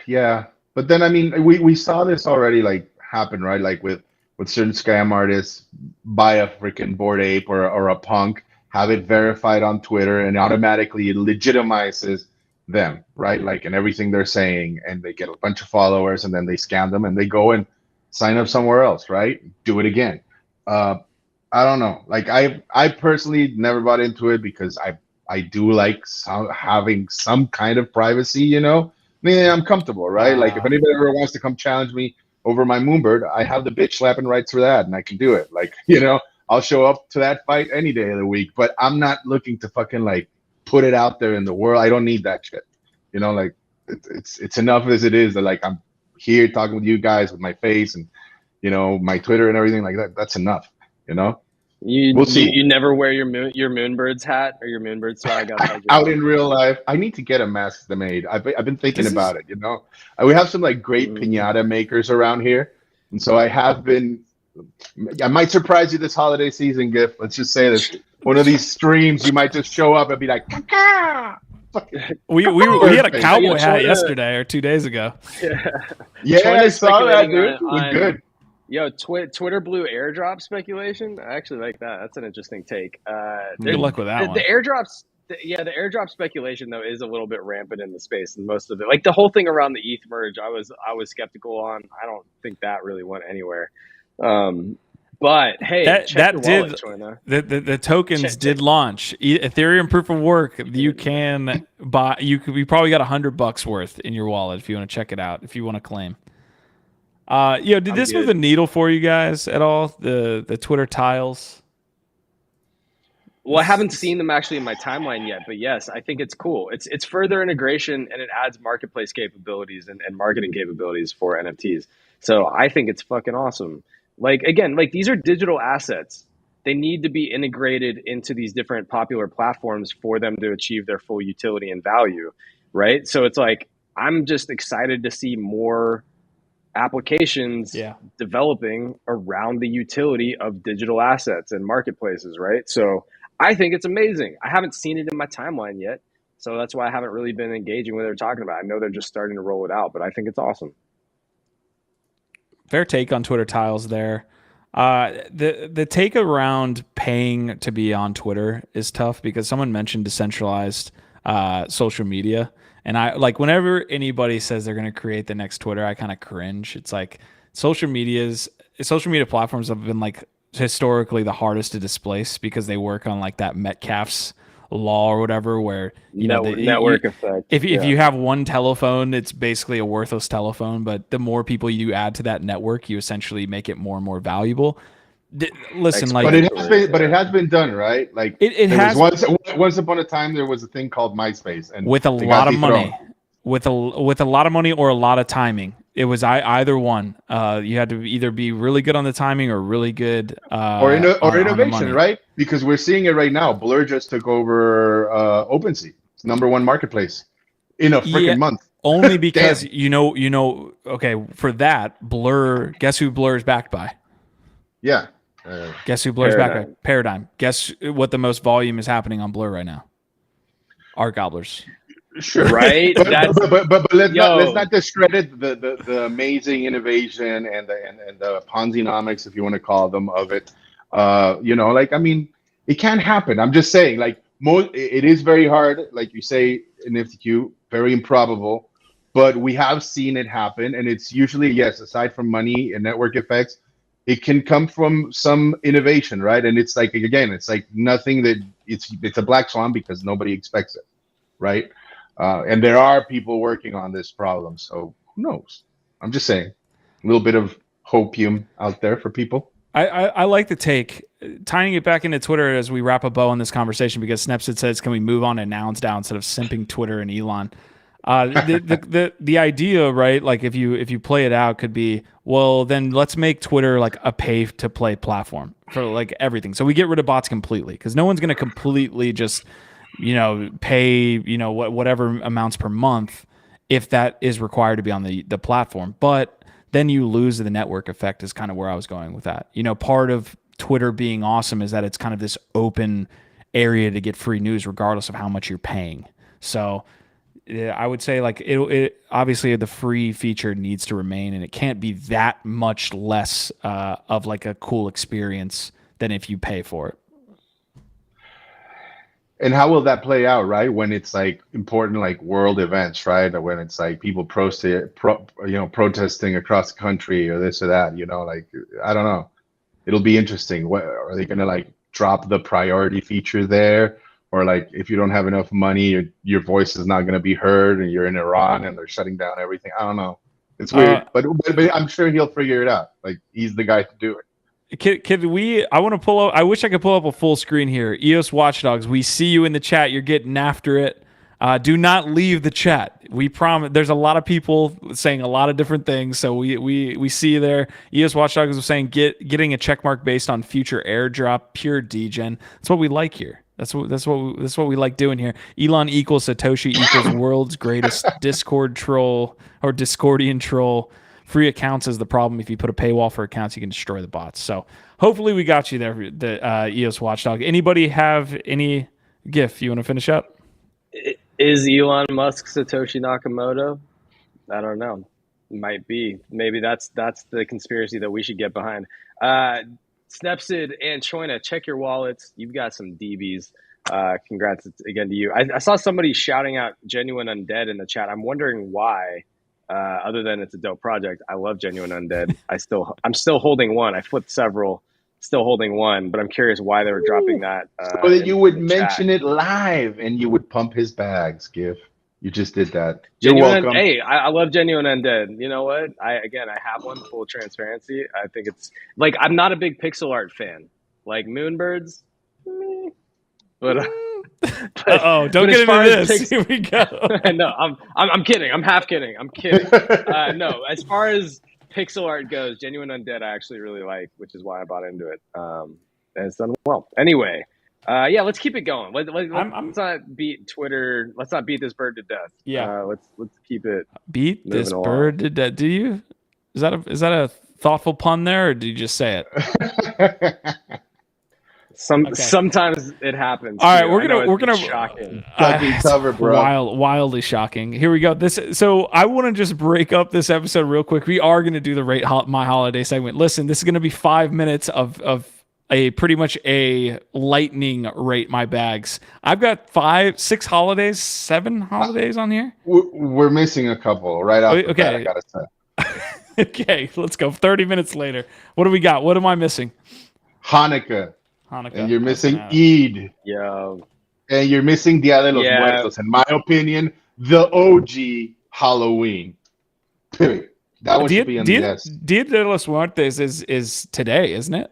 Yeah, but then I mean, we saw this already like happen, right? Like with certain scam artists, buy a freaking Bored Ape or a punk, have it verified on Twitter, and automatically it legitimizes them, right? Like, and everything they're saying, and they get a bunch of followers, and then they scam them, and they go and sign up somewhere else, right? Do it again. I don't know. Like, I personally never bought into it because I do like having some kind of privacy, I mean, I'm comfortable, right? Like, if anybody ever wants to come challenge me over my Moonbird, I have the bitch slapping rights for that, and I can do it. Like, I'll show up to that fight any day of the week, but I'm not looking to fucking like put it out there in the world. I don't need that shit. Like it's enough as it is that like I'm here talking with you guys with my face and my Twitter and everything like that. That's enough. We'll see. You never wear your Moonbirds hat or your Moonbird swag outside your Out house? in real life, I need to get a mask made. I've been thinking This is about it. We have some like great Mm. piñata makers around here, and so I have been. I might surprise you this holiday season, Gift. Let's just say this: one of these streams, you might just show up and be like, "Caca!" we had a Perfect. cowboy Yeah, hat China- yesterday or 2 days ago. Yeah, I China's saw that, speculating dude. It was on- good. Yo, Twitter blue airdrop speculation. I actually like that. That's an interesting take. Good luck with that one. The airdrops. The airdrop speculation though is a little bit rampant in the space, and most of it, like the whole thing around the ETH merge, I was skeptical on. I don't think that really went anywhere. But hey, check your wallet, China. The tokens did launch. Ethereum proof of work. You can buy. You probably got $100 worth in your wallet if you want to check it out. If you want to claim. Did this move the needle for you guys at all? The Twitter tiles. Well, I haven't seen them actually in my timeline yet, but yes, I think it's cool. It's further integration and it adds marketplace capabilities and marketing capabilities for NFTs. So I think it's fucking awesome. Like again, like these are digital assets. They need to be integrated into these different popular platforms for them to achieve their full utility and value, right? So it's like I'm just excited to see more applications developing around the utility of digital assets and marketplaces, right? So I think it's amazing. I haven't seen it in my timeline yet, so that's why I haven't really been engaging with what they're talking about. I know they're just starting to roll it out, but I think it's awesome. Fair take on Twitter tiles there. The take around paying to be on Twitter is tough because someone mentioned decentralized social media. And I like whenever anybody says they're going to create the next Twitter, I kind of cringe. It's like social media platforms have been like historically the hardest to displace because they work on like that Metcalfe's law or whatever, where network effect. If you have one telephone, it's basically a worthless telephone. But the more people you add to that network, you essentially make it more and more valuable. Listen, like, but it has been done, right? Like it has. Once upon a time, there was a thing called MySpace, and with a lot of money, with a lot of money or a lot of timing. It was either one. You had to either be really good on the timing or really good or innovation, right? Because we're seeing it right now. Blur just took over OpenSea, it's #1 marketplace in a freaking month. Only because okay, for that Blur. Guess who Blur is backed by? Yeah. Guess who Blur's back by? Paradigm. Guess what the most volume is happening on Blur right now? Our Gobblers. Sure. Right. but let's not discredit the amazing innovation and the Ponzi-nomics, if you want to call them, of it. It can't happen. I'm just saying, like, it is very hard, like you say in FTQ, very improbable, but we have seen it happen, and it's usually, yes, aside from money and network effects, it can come from some innovation, right? And it's like, again, it's like nothing that it's a black swan because nobody expects it, right? And there are people working on this problem, so who knows? I'm just saying, a little bit of hopium out there for people. I like the take, tying it back into Twitter as we wrap a bow on this conversation, because Snepsit says, can we move on to NounsDAO instead of simping Twitter and Elon? The idea, right? Like if you play it out, could be, well, then let's make Twitter like a pay to play platform for like everything. So we get rid of bots completely, because no one's going to completely just, pay, whatever amounts per month if that is required to be on the platform. But then you lose the network effect is kind of where I was going with that. Part of Twitter being awesome is that it's kind of this open area to get free news regardless of how much you're paying. So I would say like it obviously the free feature needs to remain, and it can't be that much less of like a cool experience than if you pay for it. And how will that play out, right? When it's like important, like world events, right? Or when it's like people protesting across the country or this or that, like, I don't know. It'll be interesting. What are they going to like drop the priority feature there? Or like, if you don't have enough money, your voice is not going to be heard, and you're in Iran and they're shutting down everything. I don't know. It's weird, but I'm sure he'll figure it out. Like, he's the guy to do it. I want to pull up. I wish I could pull up a full screen here. EOS Watchdogs, we see you in the chat. You're getting after it. Do not leave the chat. We promise. There's a lot of people saying a lot of different things, so we see there. EOS Watchdog was saying getting a check mark based on future airdrop, pure degen. That's what we like here. That's what we like doing here. Elon equals Satoshi equals world's greatest Discord troll or Discordian troll. Free accounts is the problem. If you put a paywall for accounts, you can destroy the bots. So hopefully we got you there, the EOS Watchdog. Anybody have any GIF you want to finish up? Is Elon Musk Satoshi Nakamoto? I don't know. Might be. Maybe that's the conspiracy that we should get behind. Snepsid and Choina, check your wallets. You've got some DBs. Congrats again to you. I saw somebody shouting out Genuine Undead in the chat. I'm wondering why. Other than it's a dope project, I love Genuine Undead. I'm still holding one. I flipped several, still holding one, but I'm curious why they were dropping that. So that you would mention it live and you would pump his bags, GIF. You just did that. You're welcome. Hey, I love Genuine Undead. You know what? I have one, full transparency. I think it's like, I'm not a big pixel art fan. Like Moonbirds, but. Don't get into this. Here we go. No, I'm kidding. I'm half kidding. I'm kidding. No, as far as pixel art goes, Genuine Undead I actually really like, which is why I bought into it. And it's done well. Anyway, yeah, let's keep it going. Let's not beat Twitter. Let's not beat this bird to death. Yeah, let's keep it. Beat this bird to death. Do you? Is that a thoughtful pun there, or did you just say it? Sometimes it happens. All right, we're gonna shocking. Cover, bro. Wildly shocking. Here we go. So I want to just break up this episode real quick. We are going to do the rate my holiday segment. Listen, this is going to be 5 minutes of a pretty much a lightning rate my bags. I've got 6 holidays, 7 holidays on here. We're missing a couple right off the bat, I gotta say. Okay, let's go. 30 minutes later. What do we got? What am I missing? Hanukkah. And you're missing Eid. Yeah. And you're missing Dia de los Muertos. In my opinion, the OG Halloween. Period. That one should be on the list. Dia de los Muertos is today, isn't it?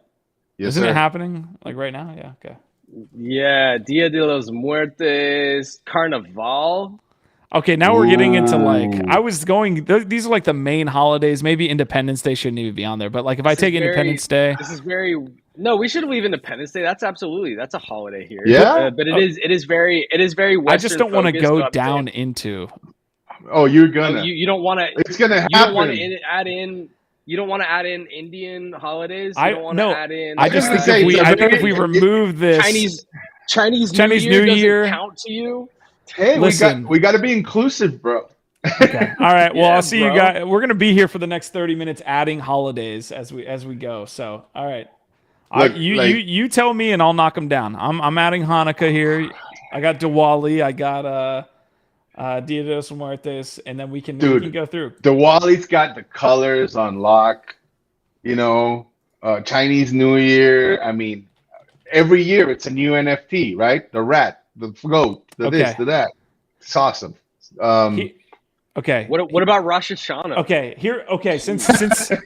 Yes, Isn't sir. it happening like right now? Yeah, okay. Yeah, Dia de los Muertos, Carnaval. Okay, now we're getting into I was going. These are like the main holidays. Maybe Independence Day shouldn't even be on there. But like, if I take Independence Day, this is very. No, we should leave Independence Day. That's a holiday here. Yeah, but it is very Western. I just don't want to go down into. Oh, you're gonna. You don't want to. It's gonna happen. You don't want to add in. You don't want to add in Indian holidays. You don't want to add in. I just think if we remove this Chinese New Year doesn't count to you. Hey, we got to be inclusive, bro. Okay. All right. Well, I'll see you guys. We're gonna be here for the next 30 minutes, adding holidays as we go. So, all right. You tell me, and I'll knock them down. I'm adding Hanukkah here. I got Diwali. I got Dia de los Muertos, and then we can go through. Diwali's got the colors on lock. You know, Chinese New Year. I mean, every year it's a new NFT, right? The rat, the goat, this, the that. It's awesome. Okay. What about Rosh Hashanah? Okay, here. Okay, since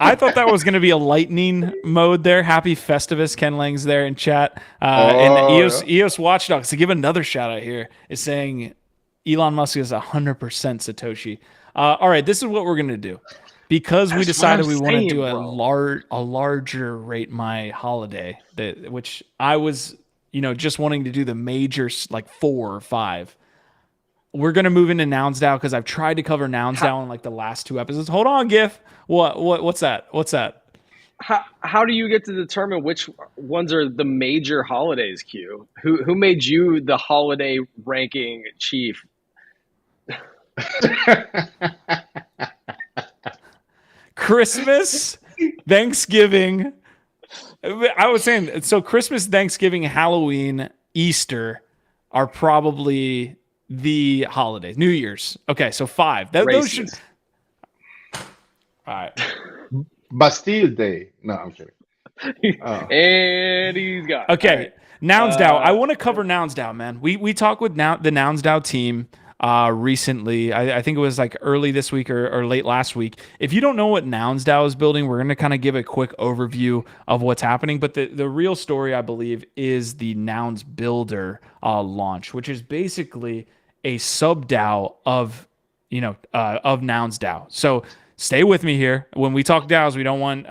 I thought that was going to be a lightning mode there. Happy Festivus, Ken Lang's there in chat, and the EOS Watchdogs to give another shout out here is saying Elon Musk is 100% Satoshi. All right, this is what we're going to do because we decided we want to do a larger rate my holiday, which I was just wanting to do the major like 4 or 5. We're gonna move into NounsDAO because I've tried to cover NounsDAO in like the last 2 episodes. Hold on, GIF. What's that? How do you get to determine which ones are the major holidays, Q? Who made you the holiday ranking chief? Christmas, Thanksgiving. I was saying so. Christmas, Thanksgiving, Halloween, Easter are probably the holidays. New Year's. Okay, so 5. Those should. All right. Bastille Day. No, I'm kidding. And he's got. Okay, NounsDAO. I want to cover NounsDAO, man. We talked with the NounsDAO team recently. I think it was like early this week or late last week. If you don't know what NounsDAO is building, we're going to kind of give a quick overview of what's happening. But the real story, I believe, is the Nouns Builder launch, which is basically a sub DAO of of NounsDAO. So stay with me here. When we talk DAOs, we don't want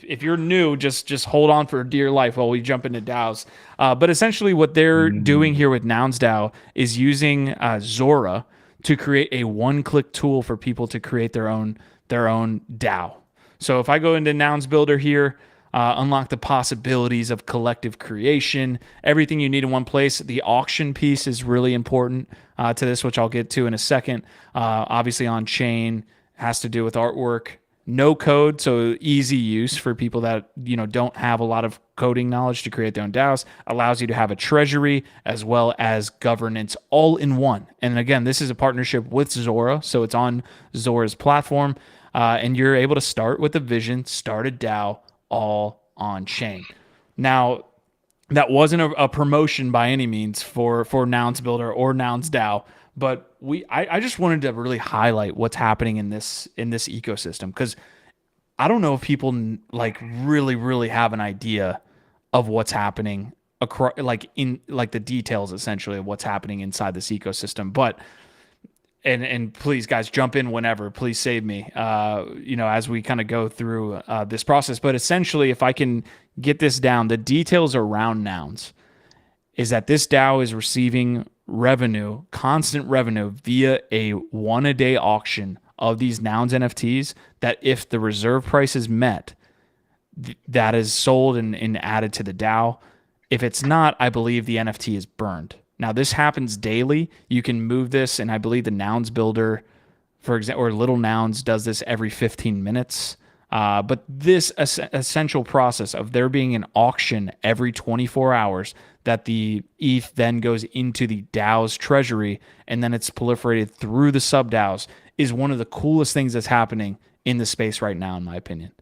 if you're new, just hold on for dear life while we jump into DAOs. But essentially, what they're doing here with NounsDAO is using Zora to create a one-click tool for people to create their own DAO. So if I go into Nouns Builder here, unlock the possibilities of collective creation, everything you need in one place. The auction piece is really important to this, which I'll get to in a second. Obviously, on chain has to do with artwork. No code, so easy use for people that don't have a lot of coding knowledge to create their own DAOs. Allows you to have a treasury as well as governance all in one. And again, this is a partnership with Zora, so it's on Zora's platform, and you're able to start with a vision, start a DAO, all on chain. Now, that wasn't a promotion by any means for Nouns Builder or NounsDAO, but I just wanted to really highlight what's happening in this ecosystem, because I don't know if people really have an idea of what's happening across, the details essentially of what's happening inside this ecosystem. But and please, guys, jump in whenever. Please save me, as we kind of go through this process. But essentially, if I can get this down, the details around Nouns is that this DAO is receiving revenue, constant revenue, via a one-a-day auction of these Nouns NFTs that, if the reserve price is met, that is sold and added to the DAO. If it's not, I believe the NFT is burned. Now, this happens daily. You can move this, and I believe the Nouns Builder, for example, or Little Nouns, does this every 15 minutes. But this essential process of there being an auction every 24 hours that the ETH then goes into the DAO's treasury, and then it's proliferated through the sub-DAOs, is one of the coolest things that's happening in the space right now, in my opinion.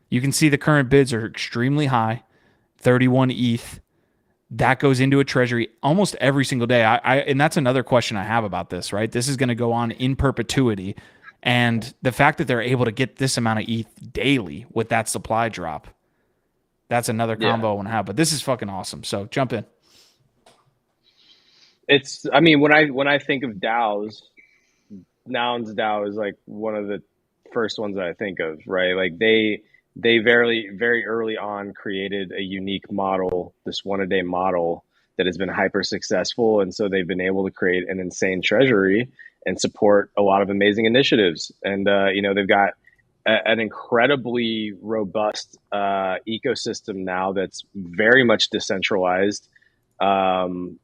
You can see the current bids are extremely high, 31 ETH. That goes into a treasury almost every single day. And that's another question I have about this, right? This is going to go on in perpetuity. And the fact that they're able to get this amount of ETH daily with that supply drop, that's another combo I want to have. But this is fucking awesome. So jump in. When I think of DAOs, NounsDAO is like one of the first ones that I think of, right? Like they very, very early on created a unique model, this one-a-day model that has been hyper successful. And so they've been able to create an insane treasury and support a lot of amazing initiatives. And, they've got an incredibly robust ecosystem now that's very much decentralized, and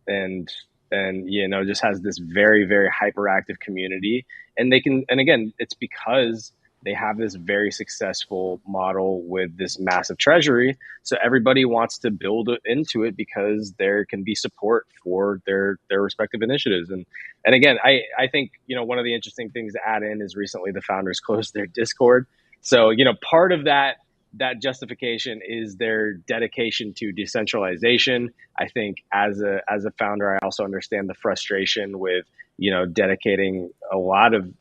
just has this very, very hyperactive community. And again, it's because they have this very successful model with this massive treasury. So everybody wants to build into it because there can be support for their respective initiatives. And again, I think, one of the interesting things to add in is recently the founders closed their Discord. So, part of that justification is their dedication to decentralization. I think as a founder, I also understand the frustration with, dedicating a lot of,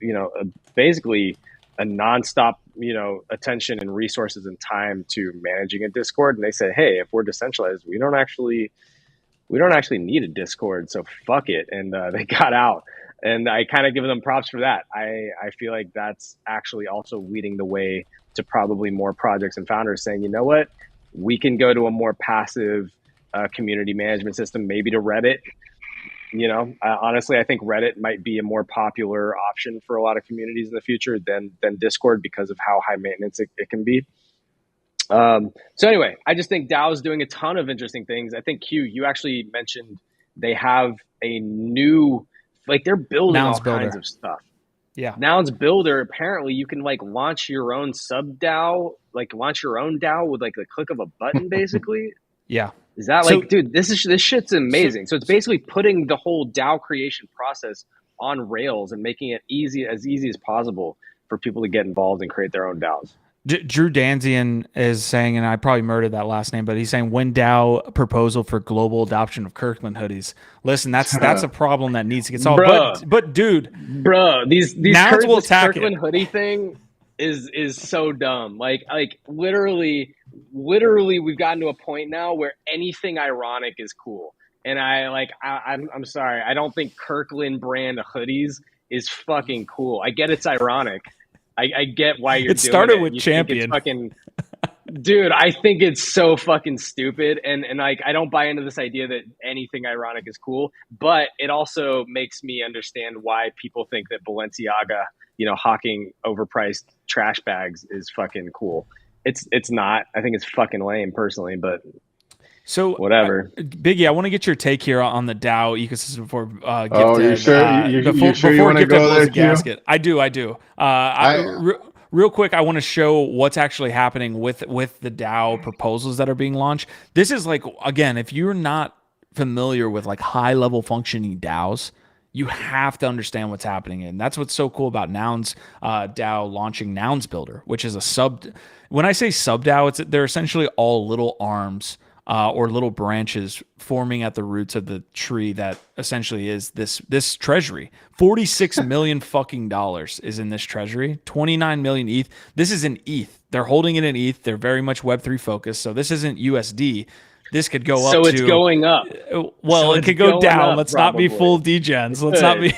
basically a nonstop, attention and resources and time to managing a Discord. And they said, hey, if we're decentralized, we don't actually need a Discord. So fuck it. And they got out. And I kind of give them props for that. I feel like that's actually also leading the way to probably more projects and founders saying, you know what, we can go to a more passive community management system, maybe to Reddit. Honestly, I think Reddit might be a more popular option for a lot of communities in the future than Discord because of how high maintenance it can be. So anyway, I just think DAO is doing a ton of interesting things. I think Q, you actually mentioned they have a new, they're building Nouns all Builder. kinds of stuff. Yeah. Nouns Builder, apparently you can launch your own sub DAO, launch your own DAO with the click of a button, basically. Yeah. Is that dude, this shit's amazing. So it's basically putting the whole DAO creation process on rails and making it as easy as possible for people to get involved and create their own DAOs. Drew Danzian is saying, and I probably murdered that last name, but he's saying, when DAO proposal for global adoption of Kirkland hoodies. Listen, that's a problem that needs to get solved. But dude, this Kirkland it. hoodie thing is so dumb. Literally we've gotten to a point now where anything ironic is cool. And I'm sorry, I don't think Kirkland brand hoodies is fucking cool. I get it's ironic. I get why you're It doing started it. with You Champion. think it's fucking, dude. I think it's so fucking stupid, and like I don't buy into this idea that anything ironic is cool. But it also makes me understand why people think that Balenciaga, hawking overpriced trash bags is fucking cool. It's not. I think it's fucking lame personally, but So whatever. Biggie, I want to get your take here on the DAO ecosystem before Gifted. Oh, you sure? You sure you before want to Gifted go blows there, a Q? gasket. I do. Real quick, I want to show what's actually happening with the DAO proposals that are being launched. This is like, again, if you're not familiar with like high level functioning DAOs, you have to understand what's happening. And that's what's so cool about Nouns DAO launching Nouns Builder, which is a sub. When I say sub DAO, they're essentially all little arms or little branches forming at the roots of the tree that essentially is this treasury. $46 million fucking dollars is in this treasury. 29 million ETH. This is in ETH. They're holding it in ETH. They're very much Web3 focused. So this isn't USD. This could go up. So it's going up. Well, it could go down. Up, Let's not be full degens. Let's not be.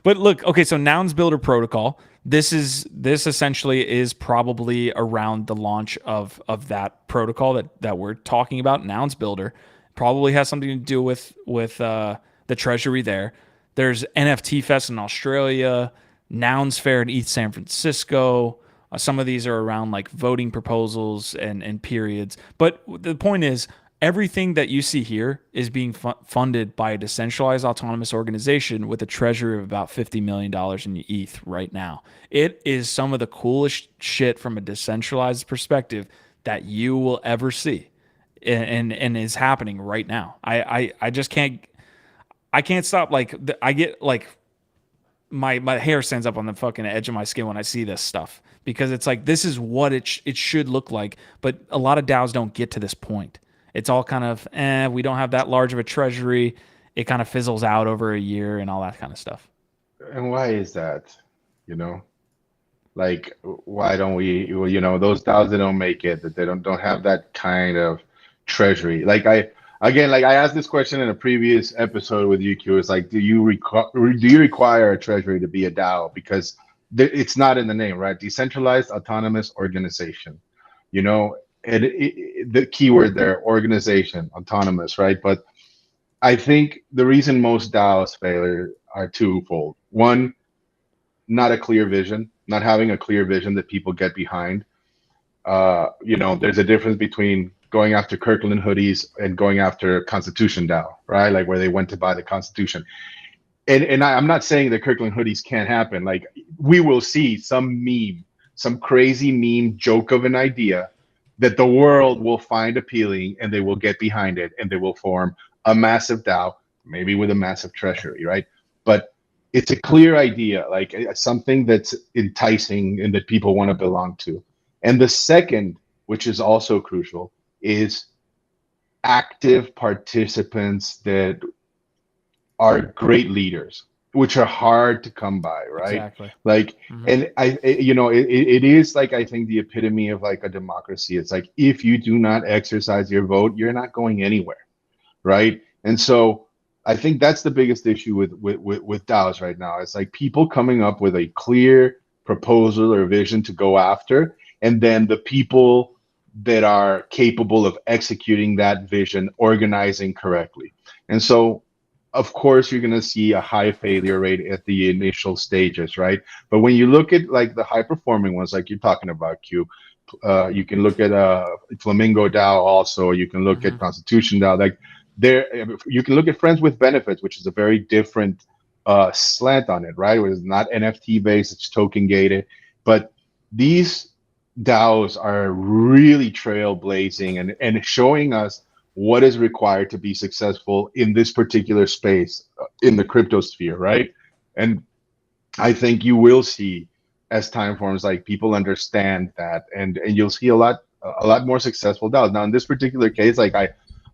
But look, okay. So Nouns Builder protocol. This essentially is probably around the launch of that protocol that we're talking about. Nouns Builder probably has something to do with the treasury there. There's NFT Fest in Australia, Nouns Fair in ETH San Francisco. Some of these are around like voting proposals and periods. But the point is, everything that you see here is being funded by a decentralized autonomous organization with a treasury of about $50 million in ETH right now. It is some of the coolest shit from a decentralized perspective that you will ever see, and is happening right now. I just can't stop. Like I get like my hair stands up on the fucking edge of my skin when I see this stuff, because it's like, this is what it should look like. But a lot of DAOs don't get to this point. It's all kind of, we don't have that large of a treasury. It kind of fizzles out over a year and all that kind of stuff. And why is that? Like, why don't we, those DAOs that don't make it, that they don't have that kind of treasury. Like I asked this question in a previous episode with UQ. It's like, do you require a treasury to be a DAO? Because it's not in the name, right? Decentralized autonomous organization. The keyword there, organization, autonomous, right? But I think the reason most DAOs fail are twofold. One, not a clear vision, not having a clear vision that people get behind. There's a difference between going after Kirkland hoodies and going after Constitution DAO, right? Like where they went to buy the Constitution. And I'm not saying that Kirkland hoodies can't happen. Like, we will see some meme, some crazy meme joke of an idea that the world will find appealing, and they will get behind it, and they will form a massive DAO, maybe with a massive treasury, right? But it's a clear idea, like something that's enticing and that people want to belong to. And the second, which is also crucial, is active participants that are great leaders, which are hard to come by, right? Exactly. Like, and it is like, I think the epitome of like a democracy. It's like, if you do not exercise your vote, you're not going anywhere, right? And so I think that's the biggest issue with DAOs right now. It's like people coming up with a clear proposal or vision to go after, and then the people that are capable of executing that vision organizing correctly. And so, of course, you're going to see a high failure rate at the initial stages, right? But when you look at like the high performing ones, like you're talking about, Q, you can look at Flamingo DAO also. You can look at Constitution DAO. Like you can look at Friends with Benefits, which is a very different slant on it, right? It's not NFT based, it's token gated. But these DAOs are really trailblazing and showing us what is required to be successful in this particular space in the crypto sphere, right? And I think you will see, as time forms, like people understand that, and you'll see a lot more successful DAOs. Now, in this particular case, like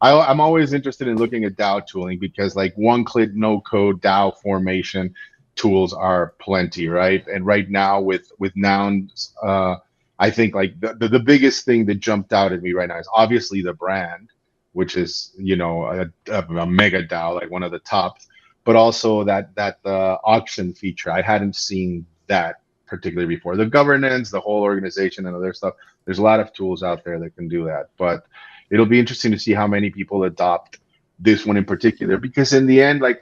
I'm always interested in looking at DAO tooling, because like one-click no-code DAO formation tools are plenty, right? And right now with Nouns, I think like the biggest thing that jumped out at me right now is obviously the brand, which is, you know, a mega DAO, like one of the top, but also that auction feature. I hadn't seen that particularly before. The governance, the whole organization, and other stuff. There's a lot of tools out there that can do that, but it'll be interesting to see how many people adopt this one in particular, because in the end, like,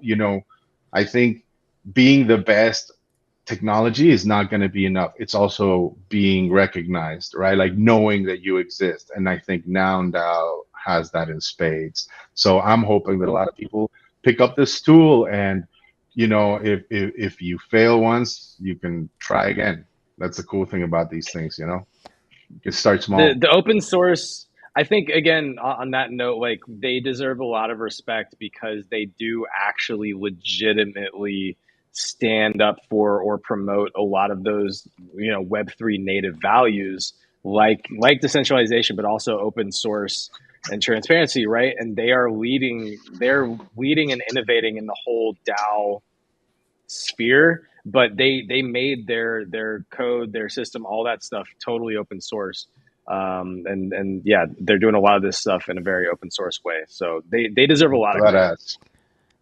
you know, I think being the best technology is not going to be enough. It's also being recognized, right? Like knowing that you exist. And I think NounsDAO has that in spades. So I'm hoping that a lot of people pick up this tool, and, you know, if you fail once, you can try again. That's the cool thing about these things, you know. You can start small. The open source, I think, again, on that note, like, they deserve a lot of respect because they do actually legitimately stand up for or promote a lot of those, you know, Web3 native values, like decentralization, but also open source and transparency, right? And they're leading and innovating in the whole DAO sphere, but they made their code, their system, all that stuff totally open source. And yeah, they're doing a lot of this stuff in a very open source way. So they deserve a lot of credit.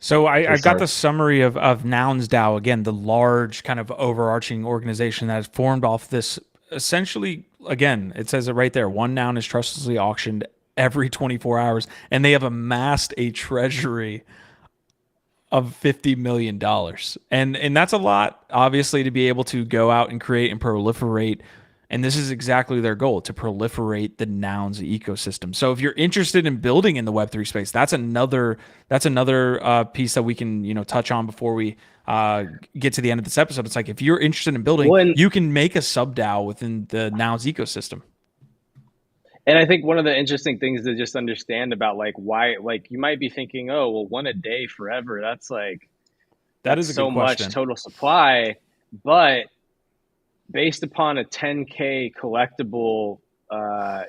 So I've got the summary of NounsDAO, again, the large kind of overarching organization that is formed off this. Essentially, again, it says it right there. One noun is trustlessly auctioned every 24 hours, and they have amassed a treasury of $50 million. And that's a lot, obviously, to be able to go out and create and proliferate. And this is exactly their goal, to proliferate the Nouns ecosystem. So if you're interested in building in the Web3 space, that's another piece that we can, you know, touch on before we get to the end of this episode. It's like, if you're interested in building, you can make a sub DAO within the Nouns ecosystem. And I think one of the interesting things to just understand about, like, why, like, you might be thinking, oh, well, one a day forever, that's like, that is so much total supply. But based upon a 10K collectible,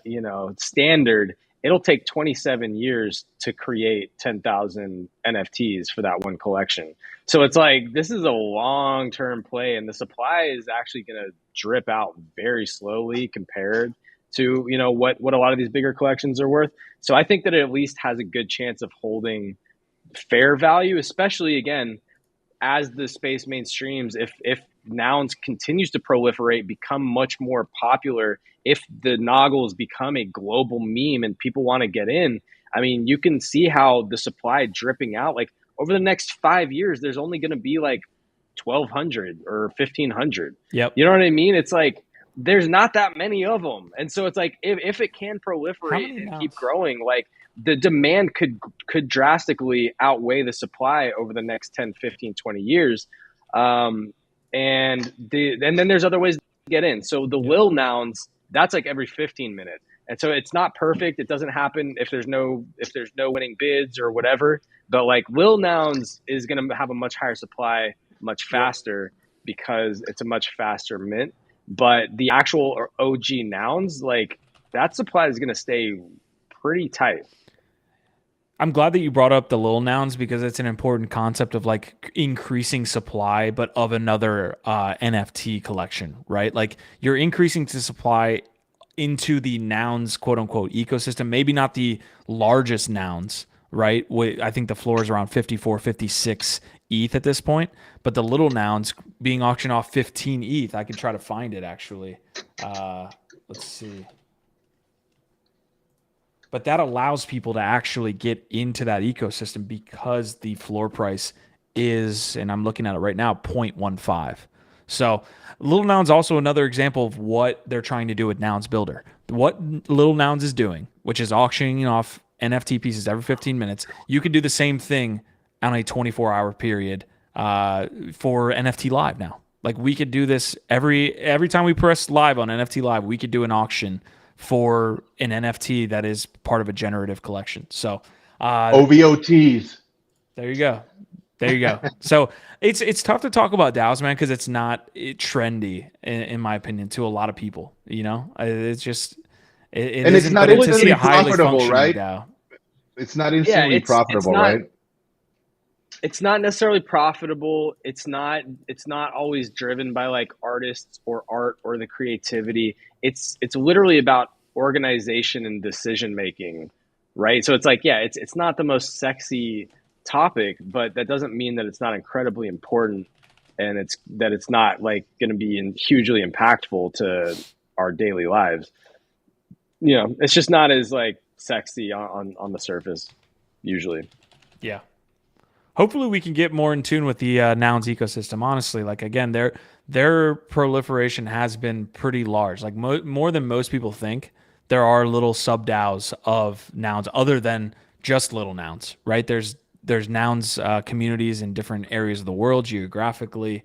you know, standard, it'll take 27 years to create 10,000 NFTs for that one collection. So it's like, this is a long-term play, and the supply is actually going to drip out very slowly compared to, you know, what a lot of these bigger collections are worth. So I think that it at least has a good chance of holding fair value, especially, again, as the space mainstreams. If Nouns continues to proliferate, become much more popular, if the Noggles become a global meme and people want to get in, I mean, you can see how the supply dripping out. Like, over the next 5 years, there's only going to be like 1,200 or 1,500. Yep. You know what I mean? It's like, there's not that many of them. And so it's like, if it can proliferate and keep growing, like, the demand could drastically outweigh the supply over the next 10, 15, 20 years. And then there's other ways to get in. So the Lil Nouns, that's like every 15 minutes. And so it's not perfect. It doesn't happen if there's no winning bids or whatever. But like, Lil Nouns is going to have a much higher supply, much faster, because it's a much faster mint. But the actual OG Nouns, like, that supply is going to stay pretty tight. I'm glad that you brought up the Lil Nouns, because it's an important concept of like increasing supply, but of another NFT collection, right? Like, you're increasing the supply into the Nouns, quote unquote, ecosystem. Maybe not the largest Nouns, right? I think the floor is around 54, 56 ETH at this point, but the little Nouns being auctioned off 15 ETH. I can try to find it, actually. Let's see. But that allows people to actually get into that ecosystem, because the floor price is, and I'm looking at it right now, 0.15. So Little Nouns also another example of what they're trying to do with Nouns Builder. What Little Nouns is doing, which is auctioning off NFT pieces every 15 minutes. You could do the same thing on a 24-hour period for NFT Live now. Like, we could do this every time we press live on NFT Live, we could do an auction for an NFT that is part of a generative collection. So OVOTs. There you go. So it's tough to talk about DAOs, man, because it's not trendy, in my opinion, to a lot of people. You know, it's just it and it's not instantly profitable, right? DAO. It's not instantly profitable, right? It's not necessarily profitable. It's not always driven by like artists or art or the creativity. It's literally about organization and decision making right? So it's like, yeah, it's not the most sexy topic, but that doesn't mean that it's not incredibly important, and it's not like going to be hugely impactful to our daily lives. It's just not as like sexy on the surface usually. Yeah. Hopefully we can get more in tune with the Nouns ecosystem. Honestly, like again, their proliferation has been pretty large. Like more than most people think. There are little sub DAOs of Nouns other than just little Nouns, right? There's Nouns communities in different areas of the world geographically.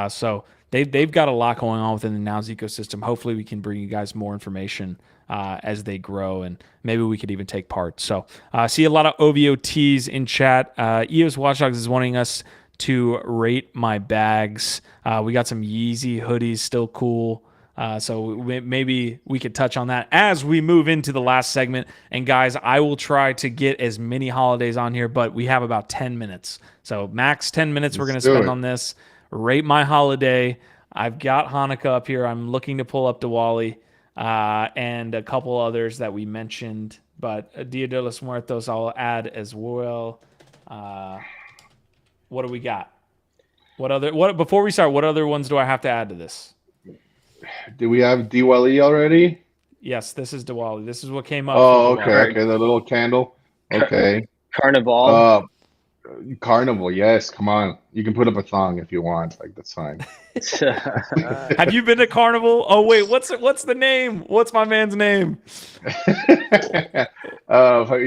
So they've got a lot going on within the Nouns ecosystem. Hopefully we can bring you guys more information as they grow, and maybe we could even take part. So see a lot of OVOTs in chat. EOS Watchdogs is wanting us to rate my bags. We got some Yeezy hoodies, still cool. So maybe we could touch on that as we move into the last segment. And guys, I will try to get as many holidays on here, but we have about 10 minutes. So max 10 minutes we're going to spend on this. Rate my holiday. I've got Hanukkah up here. I'm looking to pull up Diwali. And a couple others that we mentioned, but Dia de los Muertos I'll add as well. What do we got? Before we start, what other ones do I have to add to this? Do we have Diwali already? Yes, this is Diwali. This is what came up. Oh, okay. The little candle. Okay. Carnival. Carnival, yes. Come on, you can put up a thong if you want. Like that's fine. Have you been to Carnival? Oh wait, what's the name? What's my man's name?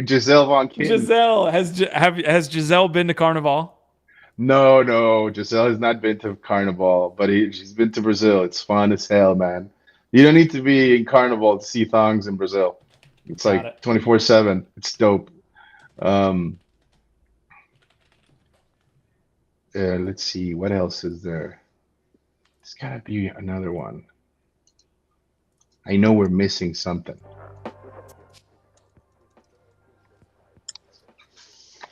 Giselle Von King. Giselle has Giselle been to Carnival? No, Giselle has not been to Carnival, but she's been to Brazil. It's fun as hell, man. You don't need to be in Carnival to see thongs in Brazil. It's like 24/7. It's dope. Let's see, what else is there? There's gotta be another one. I know we're missing something.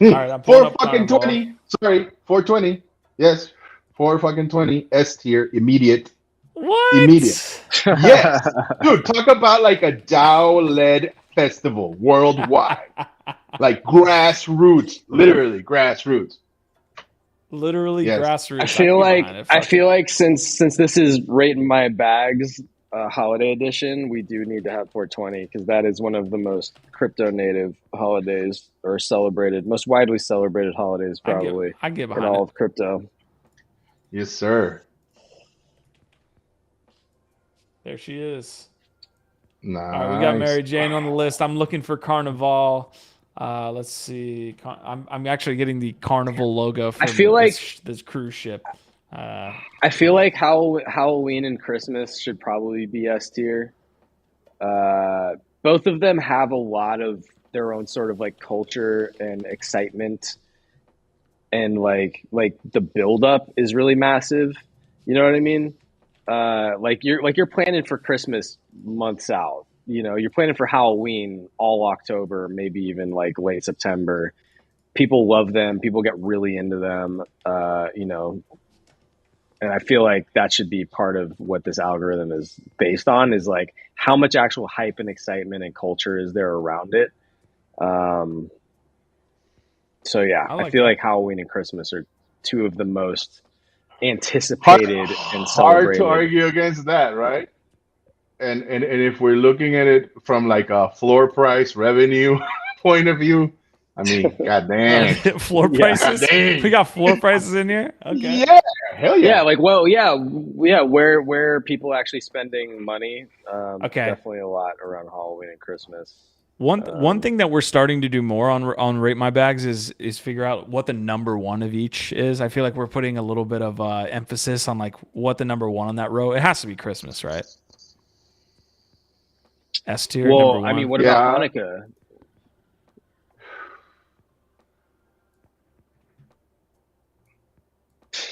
All right, I'm 420. Sorry, 420. Yes, 420. S tier, immediate. What? Immediate. Yes, dude. Talk about like a DAO-led festival worldwide, like grassroots, literally grassroots. Literally grassroots. I feel like since this is rating my bags holiday edition, we do need to have 420 because that is one of the most crypto native holidays or most widely celebrated holidays probably I get in all of crypto. Yes, sir. There she is. Nice. All right, we got Mary Jane on the list. I'm looking for Carnival. Let's see. I'm actually getting the Carnival logo from this cruise ship. I feel like Halloween and Christmas should probably be S tier. Both of them have a lot of their own sort of like culture and excitement, and like the buildup is really massive. You know what I mean? You're planning for Christmas months out. You're planning for Halloween all October, maybe even like late September. People love them. People get really into them. And I feel like that should be part of what this algorithm is based on, is like how much actual hype and excitement and culture is there around it. So yeah, I feel like Halloween and Christmas are two of the most anticipated and celebrated. Hard to argue against that, right? And if we're looking at it from like a floor price revenue point of view, I mean, goddamn. Floor prices? We got floor prices in here? Okay. Yeah, hell yeah. Where are people actually spending money? Definitely a lot around Halloween and Christmas. One thing that we're starting to do more on Rate My Bags is figure out what the number one of each is. I feel like we're putting a little bit of emphasis on like what the number one on that row. It has to be Christmas, right? S tier. Well, I mean, what about Hanukkah?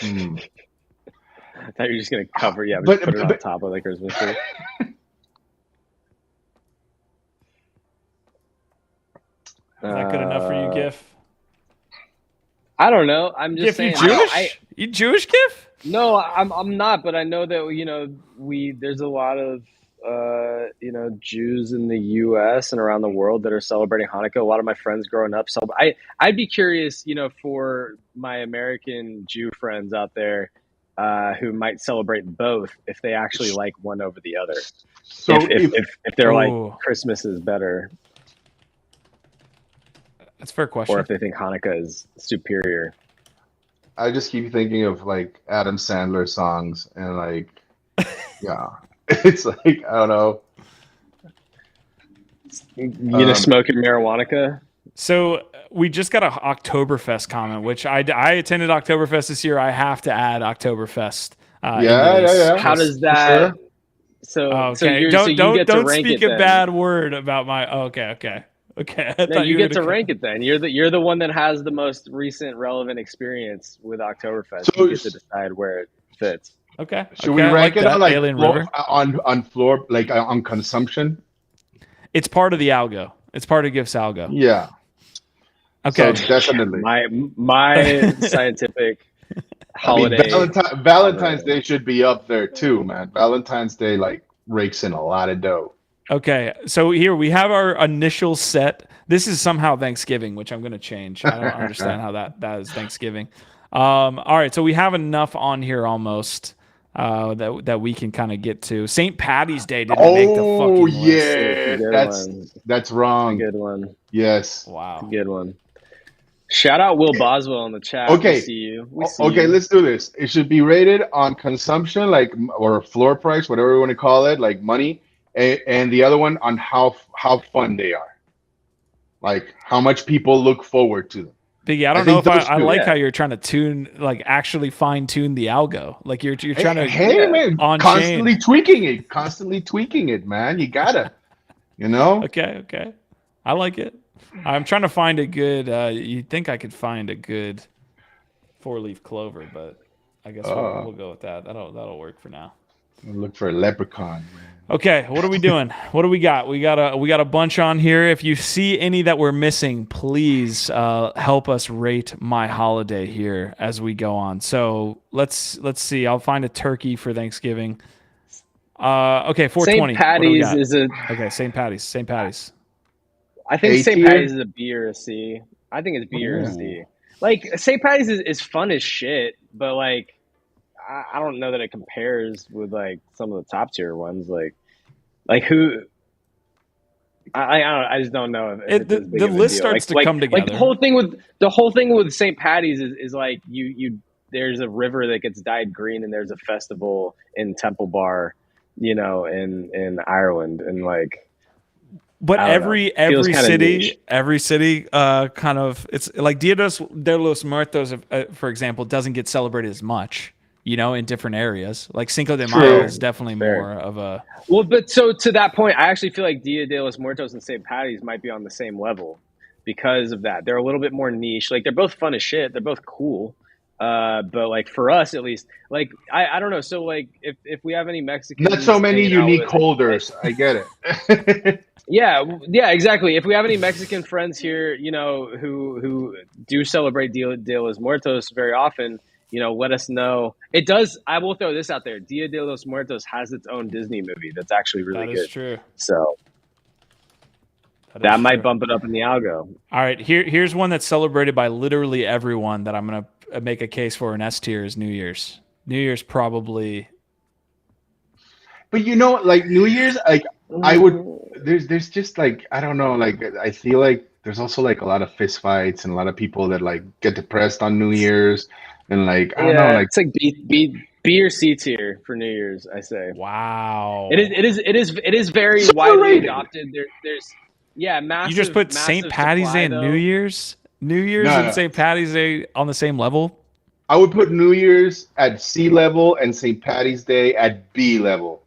I thought you were just gonna cover, put it on top of the Christmas tree. Is that good enough for you, GIF? I don't know. I'm just saying. You Jewish? You Jewish, GIF? No, I'm not. But I know that there's a lot of Jews in the U.S. and around the world that are celebrating Hanukkah. A lot of my friends growing up, I'd be curious, for my American Jew friends out there who might celebrate both, if they actually like one over the other. So If they're like Christmas is better, that's a fair question. or if they think Hanukkah is superior. I just keep thinking of like Adam Sandler songs and like, yeah, it's like, I don't know. Smoking marijuana. So we just got a Oktoberfest comment, which I attended Oktoberfest this year. I have to add Oktoberfest. Yeah. How does that? So okay, don't speak a bad word about my. Okay. No, you get to rank it then. You're the one that has the most recent relevant experience with Oktoberfest. So you get to decide where it fits. Okay. Should we rank it on Alien River? on floor, like on consumption? It's part of the algo. It's part of Gifts algo. Yeah. Okay. So definitely. My scientific holiday. Valentine's Day should be up there too, man. Valentine's Day like rakes in a lot of dough. Okay, so here we have our initial set. This is somehow Thanksgiving, which I'm going to change. I don't understand how that is Thanksgiving. All right, so we have enough on here almost that we can kind of get to. St. Patty's Day didn't make the fucking list. That's wrong. That's a good one. Yes. Wow. That's a good one. Shout out Will Boswell in the chat. Okay. We see you. Let's do this. It should be rated on consumption, like, or floor price, whatever you want to call it, like money. And the other one on how fun they are, like how much people look forward to them. Biggie, I don't know if I like how you're trying to actually fine tune the algo. Like you're trying to man, constantly tweaking it, man. You gotta, Okay, I like it. I'm trying to find a good. You'd think I could find a good 4-leaf clover, but I guess we'll go with that. That'll work for now. Look for a leprechaun, man. Okay, what are we doing? What do we got? We got a bunch on here. If you see any that we're missing, please help us rate my holiday here as we go on. So let's see. I'll find a turkey for Thanksgiving. Okay, 420. St. Patty's is St. Patty's. I think St. Patty's is a B or a C. I think it's B or a C. Like St. Patty's is fun as shit, but like I don't know that it compares with like some of the top tier ones. Like who? I just don't know if the list starts to come together. Like the whole thing with St. Patty's is like you there's a river that gets dyed green and there's a festival in Temple Bar, in Ireland, and like. But every city, kind of, it's like Dia de los Muertos, for example, doesn't get celebrated as much. In different areas. Like Cinco de Mayo is definitely more of a... Well, but so to that point, I actually feel like Dia de los Muertos and St. Patty's might be on the same level because of that. They're a little bit more niche. Like, they're both fun as shit. They're both cool. But, like, for us, at least, like, I don't know. So, like, if we have any Mexicans... Not so many unique holders. I get it. Yeah, exactly. If we have any Mexican friends here, who do celebrate Dia de los Muertos very often... let us know. It does. I will throw this out there. Dia de los Muertos has its own Disney movie that's actually really good. That is true. So that might bump it up in the algo. All right. Here's one that's celebrated by literally everyone that I'm going to make a case for in S tier is New Year's. New Year's probably. But like New Year's, like I would. There's just like I don't know. Like I feel like there's also like a lot of fist fights and a lot of people that like get depressed on New Year's. And like I don't know, like it's like B or C tier for New Year's. I say. Wow. It is very widely adopted. There's massive. You just put St. Patty's Day and New Year's and St. Patty's Day on the same level. I would put New Year's at C level and St. Patty's Day at B level.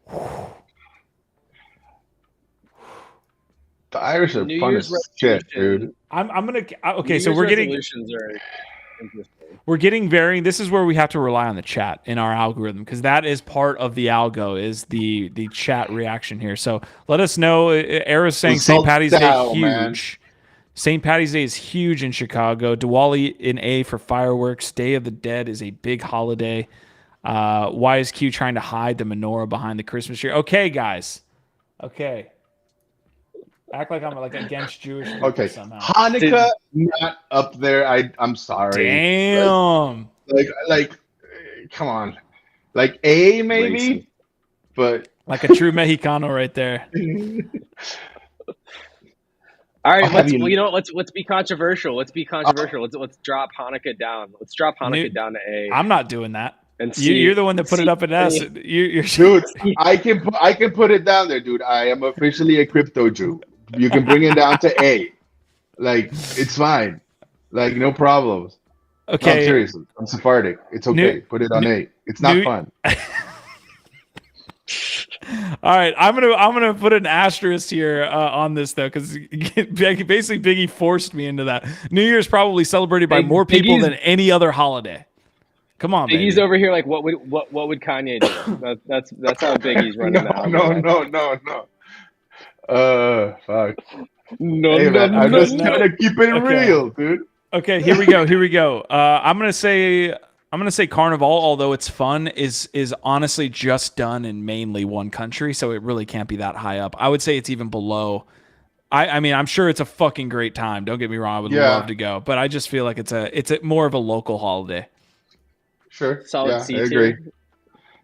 The Irish are fun as shit, dude. I'm gonna okay. So we're getting resolutions are interesting. We're getting varying. This is where we have to rely on the chat in our algorithm because that is part of the algo is the chat reaction here. So let us know. Era's saying St. Patty's Day huge. Man. St. Patty's Day is huge in Chicago. Diwali in A for fireworks. Day of the Dead is a big holiday. Why is Q trying to hide the menorah behind the Christmas tree? Okay, guys. Okay. Act like I'm like against Jewish people Okay, somehow. Hanukkah not up there. I'm sorry. Damn. Like, come on. Like A maybe, Racist. but Like a true Mexicano right there. All right, I'll have you- you know what, let's be controversial. Let's be controversial. Let's drop Hanukkah down. Let's drop Hanukkah down to A. I'm not doing that. And see, You're the one that put it up in S. You're dude, I can put it down there, dude. I am officially a crypto Jew. You can bring it down to A. Like, it's fine. Like, no problems. okay. No, I'm serious. I'm Sephardic. It's okay. Put it on A. It's not fun. All right, I'm gonna put an asterisk here on this though, because basically Biggie forced me into that. New Year's probably celebrated by more people than any other holiday. Come on, Biggie's baby. over here like, what would Kanye do? That's how Biggie's running now. No. Fuck. No, Hey, man, I'm just no. trying to keep it real, dude. Okay, here we go. I'm gonna say Carnival, although it's fun, is honestly just done in mainly one country, so it really can't be that high up. I would say it's even below. I mean, I'm sure it's a fucking great time. Don't get me wrong, I would love to go, but I just feel like it's a more of a local holiday. Sure. Solid yeah, C I tier. agree.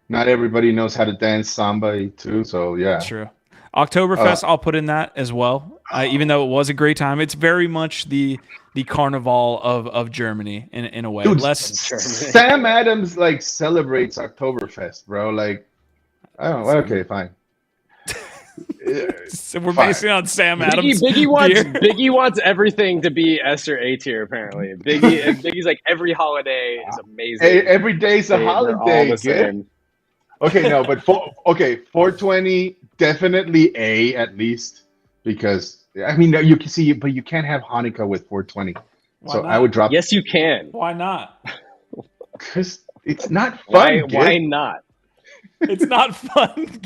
Not everybody knows how to dance samba too, so yeah. True. Oktoberfest, I'll put in that as well. Even though it was a great time, it's very much the carnival of Germany in a way. Dude, Less Sam Adams like celebrates Oktoberfest, bro. Like, I don't know. Okay, fine. so we're basing it on Sam Adams. Biggie wants everything to be S or A tier. Apparently, Biggie's like every holiday is amazing. Every day's a holiday. All the same. Okay, no, but 420 definitely A at least, because I mean you can see, but you can't have Hanukkah with 420. Why so not? I would drop. Yes, you can. Why not? Because it's not fun. Why not? It's not fun.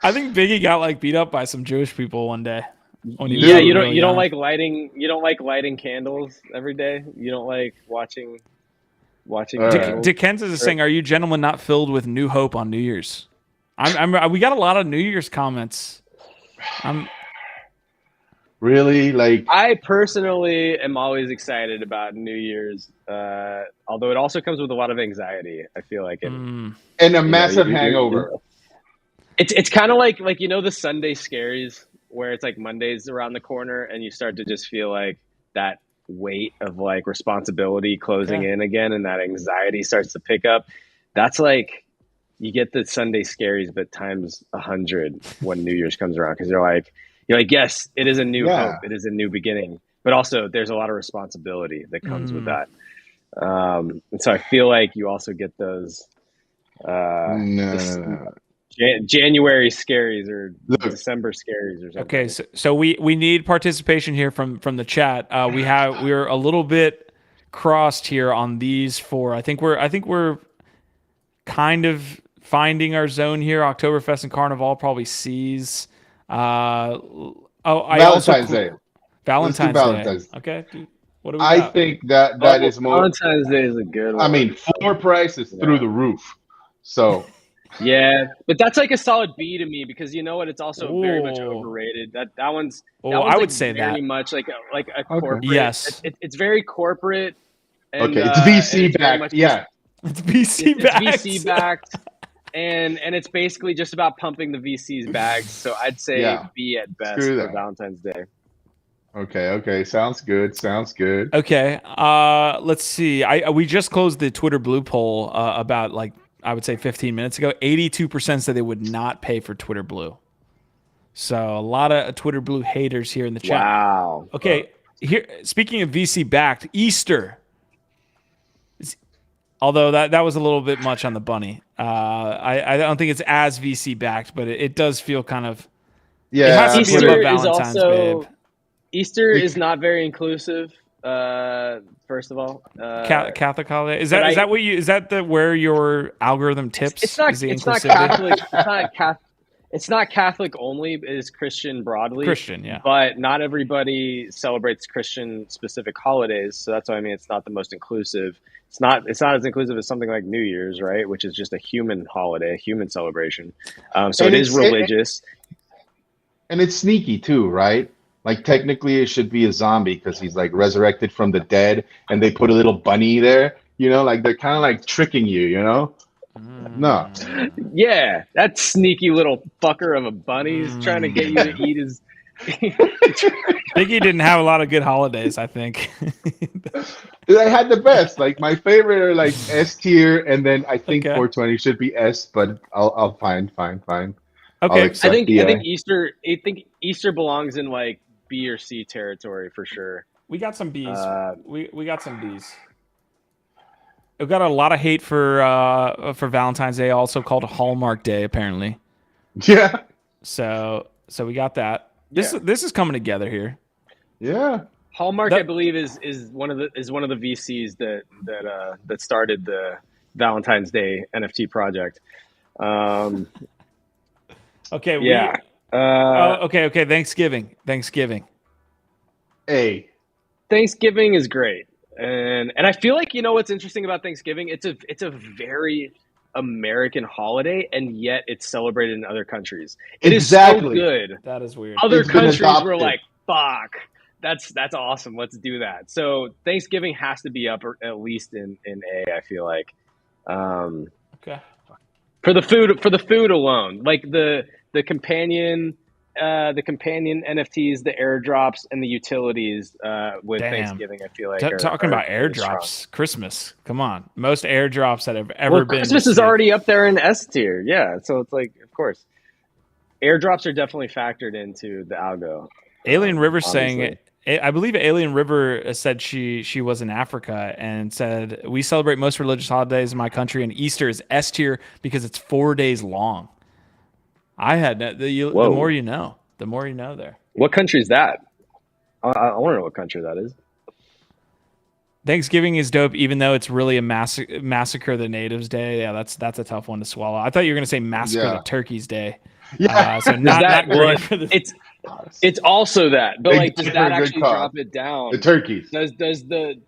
I think Biggie got like beat up by some Jewish people one day. Yeah, you don't like lighting candles every day. You don't like watching. Dickens is saying, "Are you gentlemen not filled with new hope on New Year's?" We got a lot of New Year's comments. Really, like, I personally am always excited about New Year's, although it also comes with a lot of anxiety. I feel like and a massive hangover. It's kind of like the Sunday scaries where it's like Monday's around the corner and you start to just feel like that weight of like responsibility closing in again, and that anxiety starts to pick up. That's like you get the Sunday scaries, but times 100 when New Year's comes around, because you're like, yes, it is a new hope, it is a new beginning, but also there's a lot of responsibility that comes with that. And so I feel like you also get those January scaries or December scaries or something. Okay, so we need participation here from the chat. We're a little bit crossed here on these four. I think we're kind of finding our zone here. Oktoberfest and Carnival probably C's. Valentine's Day. Valentine's Day. Okay, dude. What do we I got? think that is more. Valentine's Day is a good one. I mean, floor price is through the roof. So. Yeah, but that's like a solid B to me, because you know what? It's also very much overrated. That one's. I would say very that much like a corporate. Yes, it's very corporate. And, it's VC backed. Yeah, it's VC backed. It's VC backed, and it's basically just about pumping the VC's bags. So I'd say B at best for Valentine's Day. Okay. Sounds good. Okay. Let's see. We just closed the Twitter Blue poll about like, I would say 15 minutes ago. 82% said they would not pay for Twitter Blue. So a lot of Twitter Blue haters here in the chat. Wow. Okay. Here, speaking of VC backed, Easter. Although that was a little bit much on the bunny. I don't think it's as VC backed, but it does feel kind of. Yeah. It has to Easter be above Valentine's, babe. Easter is not very inclusive. First of all, Catholic holiday is that where your algorithm tips? It's not Catholic. It's not Catholic only. It is Christian broadly. Christian, yeah. But not everybody celebrates Christian specific holidays, so that's why I mean it's not the most inclusive. It's not as inclusive as something like New Year's, right? Which is just a human holiday, a human celebration. So it is religious. And it's sneaky too, right? Like technically it should be a zombie because he's like resurrected from the dead and they put a little bunny there, like they're kind of like tricking you. No. Yeah, that sneaky little fucker of a bunny is trying to get you to eat his. Biggie didn't have a lot of good holidays, I think. I had the best. Like my favorite are like S tier, and then I think Okay. 420 should be S, but I'll fine. Okay. I'll I accept think the I A. think Easter belongs in like B or C territory for sure. We got some B's. We got some B's. We've got a lot of hate for Valentine's Day, also called Hallmark Day, apparently. Yeah. So we got that. This is coming together here. Yeah. Hallmark, I believe, is one of the VCs that started the Valentine's Day NFT project. Okay. Yeah. Okay. Thanksgiving. A. Thanksgiving is great, and I feel like what's interesting about Thanksgiving. It's a very American holiday, and yet it's celebrated in other countries. It Exactly. is so good. That is weird. Other It's been countries were adopted. like, "Fuck, that's awesome. Let's do that." So Thanksgiving has to be up at least in A. I feel like. Okay. For the food alone, like the companion NFTs, the airdrops, and the utilities with Damn. Thanksgiving, I feel like Talking about really airdrops, strong. Christmas. Come on, most airdrops that have ever been. Christmas is received. already up there in S tier, yeah. So it's like, of course, airdrops are definitely factored into the algo. Alien River obviously. saying, I believe Alien River said she was in Africa and said, we celebrate most religious holidays in my country, and Easter is S tier because it's 4 days long. I had the more you know. The more you know there. What country is that? I want to know what country that is. Thanksgiving is dope, even though it's really a massacre the natives day. Yeah, that's a tough one to swallow. I thought you were going to say massacre the turkeys day. Yeah. So not great for the. It's also that, but like, does for that a good actually cause. drop it down? The turkeys. Does the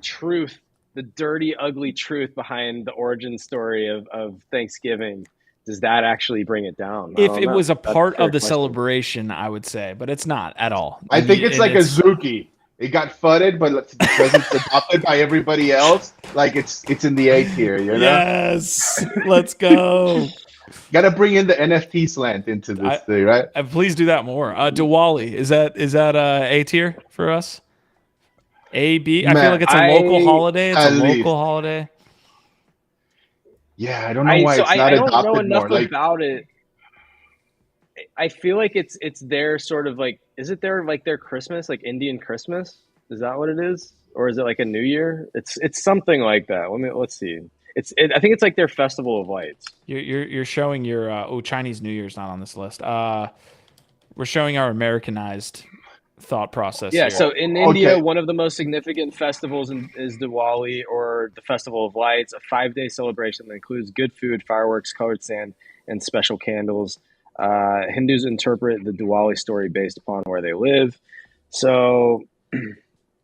truth, the dirty, ugly truth behind the origin story of Thanksgiving, does that actually bring it down? If it was a That's part fair of the question. celebration, I would say, but it's not at all. I think it's like a Zuki. It got fudded, but because it's adopted by everybody else, like it's in the A tier, Yes, let's go. Got to bring in the NFT slant into this thing, right? Please do that more. Diwali, is that A tier for us? A, B? I feel like it's a local holiday. It's a local holiday. Yeah, I don't know why it's not I don't adopted know enough more. about it. I feel like it's their sort of like, is it their Christmas, like Indian Christmas? Is that what it is, or is it like a New Year? It's something like that. Let's see. I think it's like their Festival of Lights. You're showing your Chinese New Year's not on this list. We're showing our Americanized thought process. Yeah, here. so in India, one of the most significant festivals is Diwali, or the Festival of Lights, a 5-day celebration that includes good food, fireworks, colored sand, and special candles. Hindus interpret the Diwali story based upon where they live. So,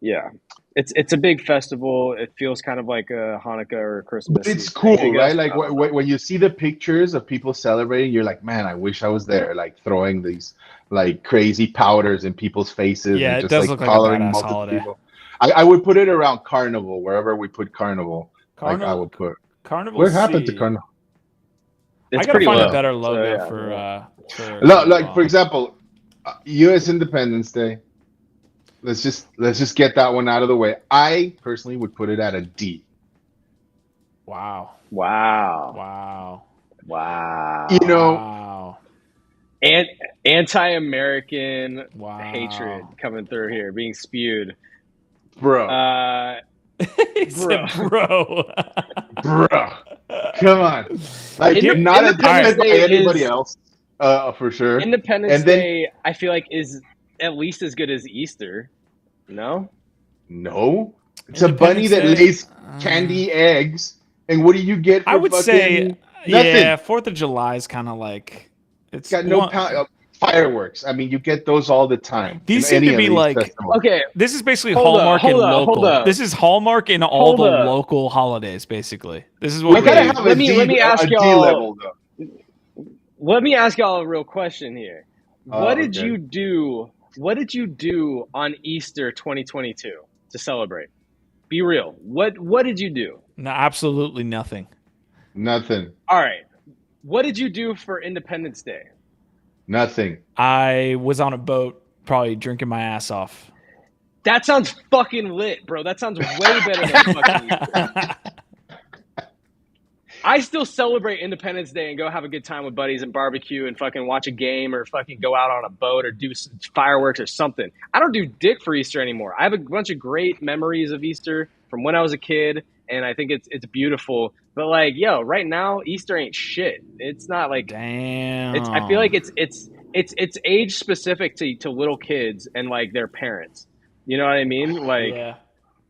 yeah, it's a big festival. It feels kind of like a Hanukkah or a Christmas. But it's cool, right? Like when you see the pictures of people celebrating, you're like, man, I wish I was there, like throwing these like crazy powders in people's faces. Yeah, and it just does like look like a coloring badass multiple holiday. people. I would put it around Carnival, wherever we put Carnival. Like I would put. Carnival. What happened to Carnival? It's I gotta find low. a better logo So, for Like for example, U.S. Independence Day. Let's just get that one out of the way. I personally would put it at a D. Wow. You know, and anti-American Wow. hatred coming through here, being spewed. bro. He said, bro. Come on. Like not adopted by anybody else, for sure. Independence Day, I feel like, is at least as good as Easter. No? No. It's a bunny that lays candy eggs. And what do you get for I would say nothing? yeah, 4th of July is kind of like It's got no fireworks. I mean, you get those all the time. These seem to be like festivals. Okay. This is basically Hold Hallmark up, and hold up, local. hold up. This is Hallmark in all Hold the up. local holidays, basically. This is what We gotta have let me ask a D y'all- level though. Let me ask y'all a real question here. What did okay. you do? What did you do on Easter 2022 to celebrate? Be real. What did you do? No, absolutely nothing. Nothing. All right. What did you do for Independence Day? Nothing. I was on a boat, probably drinking my ass off. That sounds fucking lit, bro. That sounds way better than fucking Easter. I still celebrate Independence Day and go have a good time with buddies and barbecue and fucking watch a game or fucking go out on a boat or do some fireworks or something. I don't do dick for Easter anymore. I have a bunch of great memories of Easter from when I was a kid, and I think it's beautiful. But like, yo, right now Easter ain't shit. It's not like Damn. I feel like it's age specific to little kids and like their parents. You know what I mean? Like,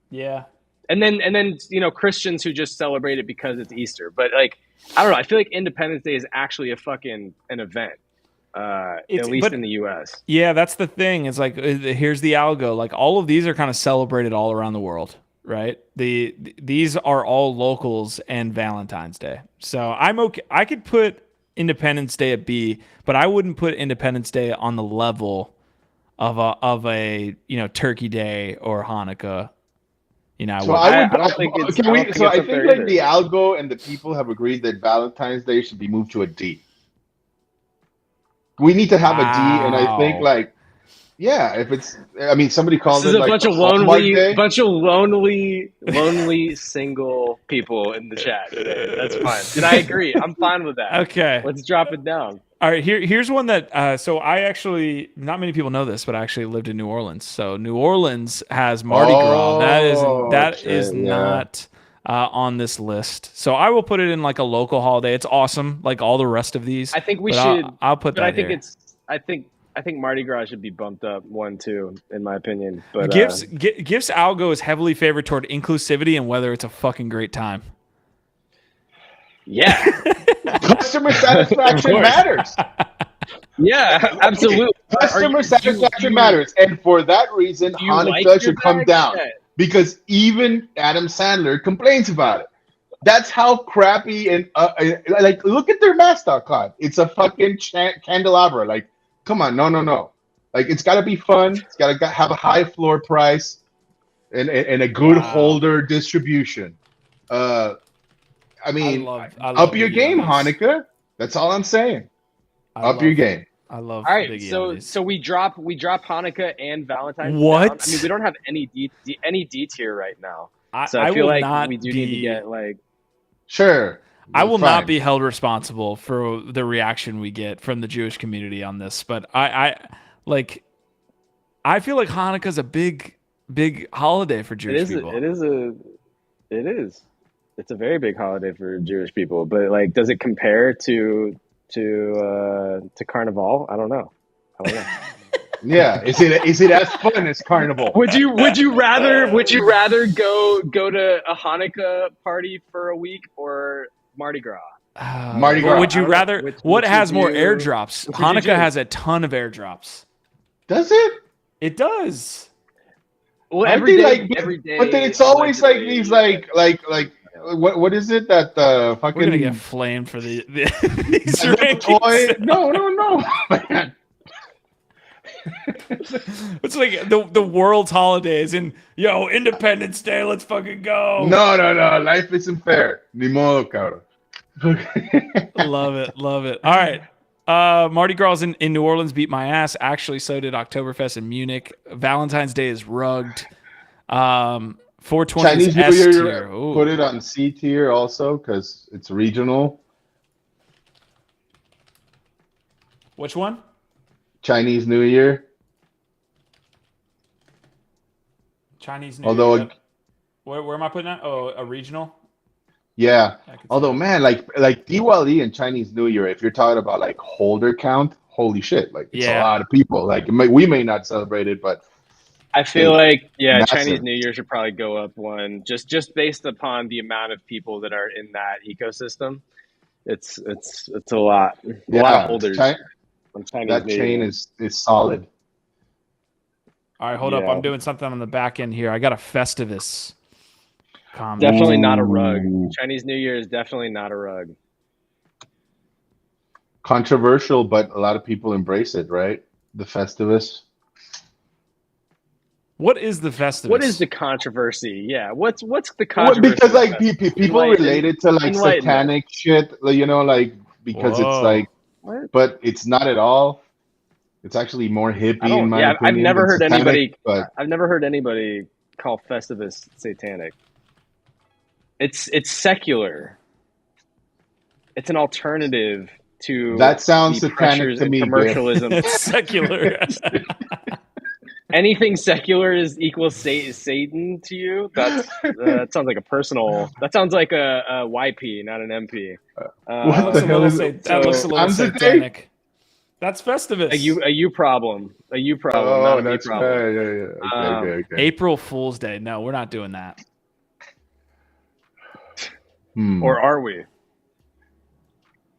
yeah. And then Christians who just celebrate it because it's Easter. But like, I don't know. I feel like Independence Day is actually an event, at least in the U.S. Yeah, that's the thing. It's like here's the algo. Like all of these are kind of celebrated all around the world, right? These are all locals and Valentine's Day. So I'm okay. I could put Independence Day at B, but I wouldn't put Independence Day on the level of a Turkey Day or Hanukkah. So I don't think it's. I think like the algo and the people have agreed that Valentine's Day should be moved to a D. We need to have a D, and I think like, yeah, if it's, I mean, somebody called it like bunch of lonely single people in the chat today. That's fine, and I agree. I'm fine with that. Okay, let's drop it down. All right, here's one that so I actually, not many people know this, but I actually lived in New Orleans. So New Orleans has Mardi Gras. That is not on this list. So I will put it in like a local holiday. It's awesome, like all the rest of these. I think we should. I'll put that. I think Mardi Gras should be bumped up 1-2 in my opinion. But Gifts algo is heavily favored toward inclusivity and whether it's a fucking great time. Yeah. Customer satisfaction matters. Yeah, absolutely. Customer satisfaction matters. And for that reason, Hanukkah should come down. Because even Adam Sandler complains about it. That's how crappy and like look at their mascot card. It's a fucking candelabra. Like, come on, no. Like it's gotta be fun. It's gotta have a high floor price and a good holder distribution. I mean, I love up your game, Hanukkah. That's all I'm saying. Up your game. I love. All right, so we drop Hanukkah and Valentine's. What? Down. I mean, we don't have any D tier right now. So I feel will like we do need to get like. Sure. I will not be held responsible for the reaction we get from the Jewish community on this, but I feel like Hanukkah's a big holiday for Jewish people. It is. It's a very big holiday for Jewish people, but like, does it compare to Carnival? I don't know. Yeah, is it as fun as Carnival? Would you rather go to a Hanukkah party for a week or Mardi Gras? Mardi Gras. Would you rather? What has more airdrops? Hanukkah has a ton of airdrops. Does it? It does. Well, every day. But then it's always like these like what is it that the fucking we're gonna get flamed for these rankings. No, man. It's like the world's holidays and Independence Day. Let's fucking go. No. Life isn't fair. Ni modo, cabrón. Love it. All right. Mardi Gras in New Orleans beat my ass. Actually, so did Oktoberfest in Munich. Valentine's Day is rugged. 420 Chinese S New tier. Year, put it on C tier also because it's regional. Which one? Chinese New Year. Chinese New Year. Where am I putting that? Oh, a regional? Yeah. Although, man, like Diwali and Chinese New Year, if you're talking about like holder count, holy shit. Like, it's a lot of people. Like, we may not celebrate it, but I feel like, massive. Chinese New Year should probably go up one just based upon the amount of people that are in that ecosystem. It's a lot. A lot of holders. That chain is solid. All right, hold up. I'm doing something on the back end here. I got a Festivus comment. Definitely not a rug. Chinese New Year is definitely not a rug. controversial, but a lot of people embrace it, right? The Festivus. What is the Festivus? What is the controversy? Yeah, what's the Well, controversy? because like with people relate it to like enlighten me. satanic shit, you know, like because it's Whoa. like, What? but it's not at all. It's actually more I hippie in don't. my Yeah, I've opinion never than heard satanic. anybody. But I've never heard anybody call Festivus satanic. It's secular. It's an alternative to that sounds the satanic pressures to and me, dude. commercialism. It's secular. Anything secular is equals Satan to you. That sounds like a personal. That sounds like a YP, not an MP. What the hell is it? That looks a little Times a day? satanic. That's Festivus. A you problem. A you problem, Oh, not a me that's problem. right. Okay. April Fool's Day. No, we're not doing that. Or are we?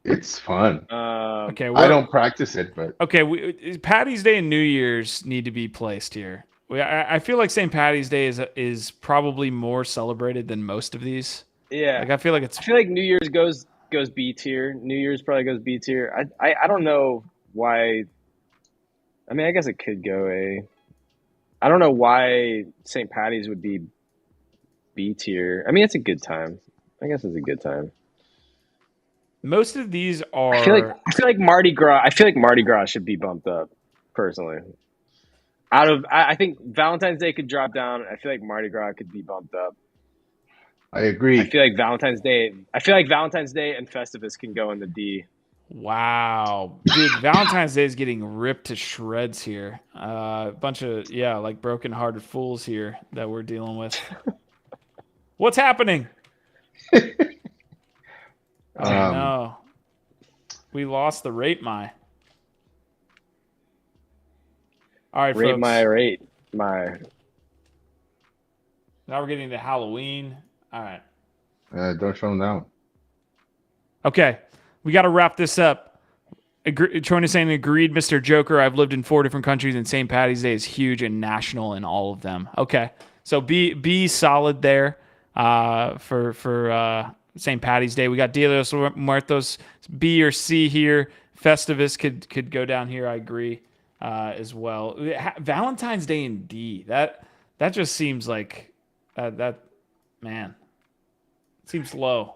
It's fun. Okay, I don't practice it, but okay. Patty's Day and New Year's need to be placed here. I feel like St. Patty's Day is probably more celebrated than most of these. Yeah, Like I feel like New Year's goes B tier. New Year's probably goes B tier. I don't know why. I mean, I guess it could go A. I don't know why St. Patty's would be B tier. I mean, it's a good time. I guess it's a good time. most of these are. I feel like Mardi Gras. I feel like Mardi Gras should be bumped up. Personally, I think Valentine's Day could drop down. I feel like Mardi Gras could be bumped up. I agree. I feel like Valentine's Day and Festivus can go in the D. Wow, dude! Valentine's Day is getting ripped to shreds here. A bunch of like broken-hearted fools here that we're dealing with. What's happening? Oh no, we lost the rate my. All right, Rate folks. my. Now we're getting to Halloween. All right. Don't show them down. Okay, we got to wrap this up. Troy is saying, agreed, Mr. Joker. I've lived in 4 different countries, and St. Patty's Day is huge and national in all of them. Okay, so be solid there for St. Patty's Day. We got Dia de los Muertos, B or C here. Festivus could go down here. I agree as well. Valentine's Day in D. That just seems like that man. Seems low.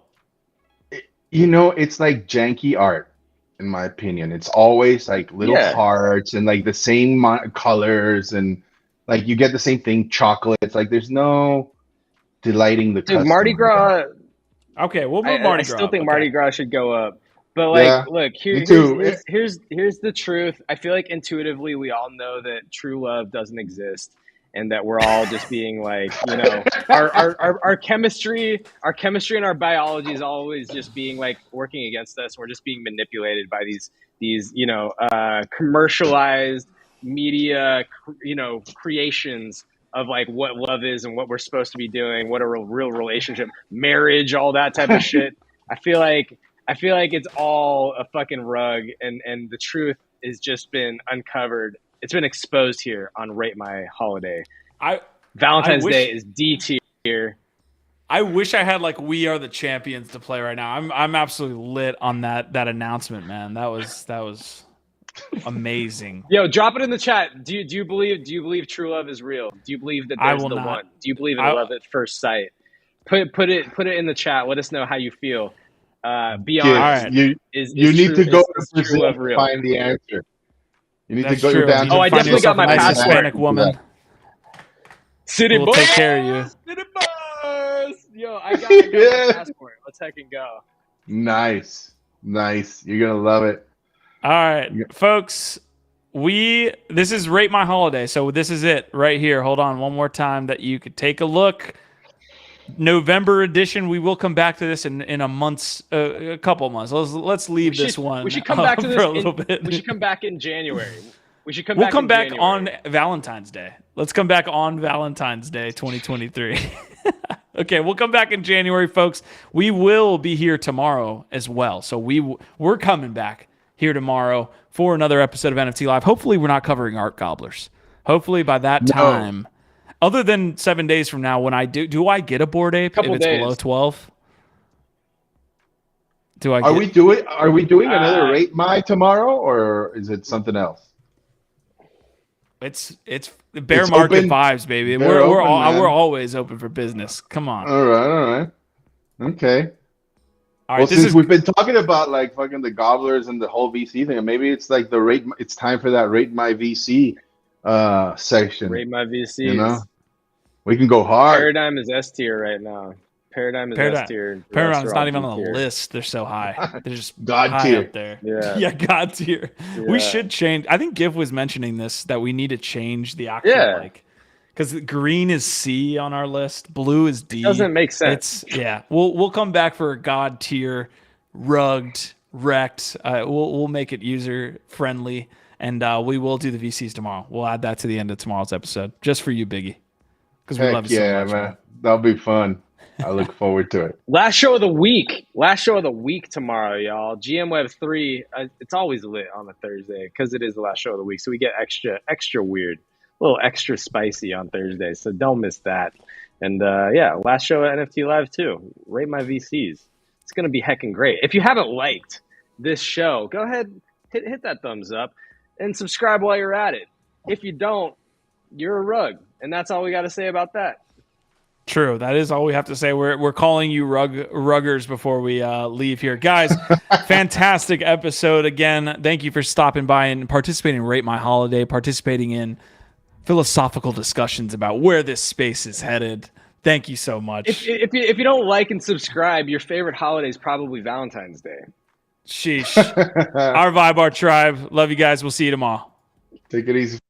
You know, it's like janky art, in my opinion. It's always like little hearts and like the same colors, and like you get the same thing, chocolates. Like there's no delighting the customer. Mardi Gras. Okay, we'll move Mardi Gras. I still think Mardi Gras should go up. But look, here's the truth. I feel like intuitively we all know that true love doesn't exist, and that we're all just being like, you know, our chemistry and our biology is always just being like working against us. We're just being manipulated by these you know, commercialized media, you know, creations of like what love is and what we're supposed to be doing, what a real relationship, marriage, all that type of shit. I feel like it's all a fucking rug, and the truth has just been uncovered. It's been exposed here on Rate My Holiday. Valentine's Day is D tier. I wish I had like We Are the Champions to play right now. I'm absolutely lit on that announcement, man. That was amazing. Yo, drop it in the chat. Do you believe true love is real? Do you believe that there's the one? Do you believe in love at first sight? Put it in the chat. Let us know how you feel. Be honest. You need to go to find the answer. You need to go down. I definitely got my passport. Hispanic woman. City will boys. Take care of you. City boys. Yo, I got my passport. Let's heck and go. Nice. You're gonna love it. All right, folks. This is Rate My Holiday, so this is it right here. Hold on one more time that you could take a look. November edition. We will come back to this in a couple months. Let's leave this one. We should come back to this for a little bit. We should come back in January. We'll come back on Valentine's Day. Let's come back on Valentine's Day 2023. Okay, we'll come back in January, folks. We will be here tomorrow as well. So we're coming back here tomorrow for another episode of NFT Live. Hopefully we're not covering art gobblers. Hopefully by that time, other than 7 days from now, when I do I get a Bored Ape if it's below 12? Do I? Are we doing another Uh, rate my tomorrow, or is it something else? It's bear It's market open. vibes, baby. They're open, We're man. always open for business. Come on. All right. Okay. All Well, right, this since is we've been talking about like fucking the gobblers and the whole VC thing, maybe it's like the rate. It's time for that rate my VC section. Rate my You know, VCs. we can go hard. Paradigm is S tier right now. Paradigm is S tier. Paramount's not even on the list. They're so high. They're just God high tier. up there. Yeah. Yeah, God tier. We Yeah. should change. I think Giv was mentioning this, that we need to change the actual like, because green is C on our list, blue is D. Doesn't make sense. We'll come back for a God tier, rugged, wrecked. We'll make it user friendly, and we will do the VCs tomorrow. We'll add that to the end of tomorrow's episode, just for you, Biggie, because we Heck love you yeah, so much. man. That'll be fun. I look forward to it. Last show of the week. Last show of the week tomorrow, y'all. GM Web 3. It's always lit on a Thursday because it is the last show of the week. So we get extra weird, a little extra spicy on Thursday. So don't miss that. And last show at NFT Live too. Rate my VCs. It's going to be heckin' great. If you haven't liked this show, go ahead, hit that thumbs up and subscribe while you're at it. If you don't, you're a rug. And that's all we got to say about that. True. That is all we have to say. We're calling you ruggers before we leave here. Guys, fantastic episode. Again, thank you for stopping by and participating in Rate My Holiday, participating in philosophical discussions about where this space is headed. Thank you so much. If you don't like and subscribe, your favorite holiday is probably Valentine's Day. Sheesh. Our vibe, our tribe. Love you guys. We'll see you tomorrow. Take it easy.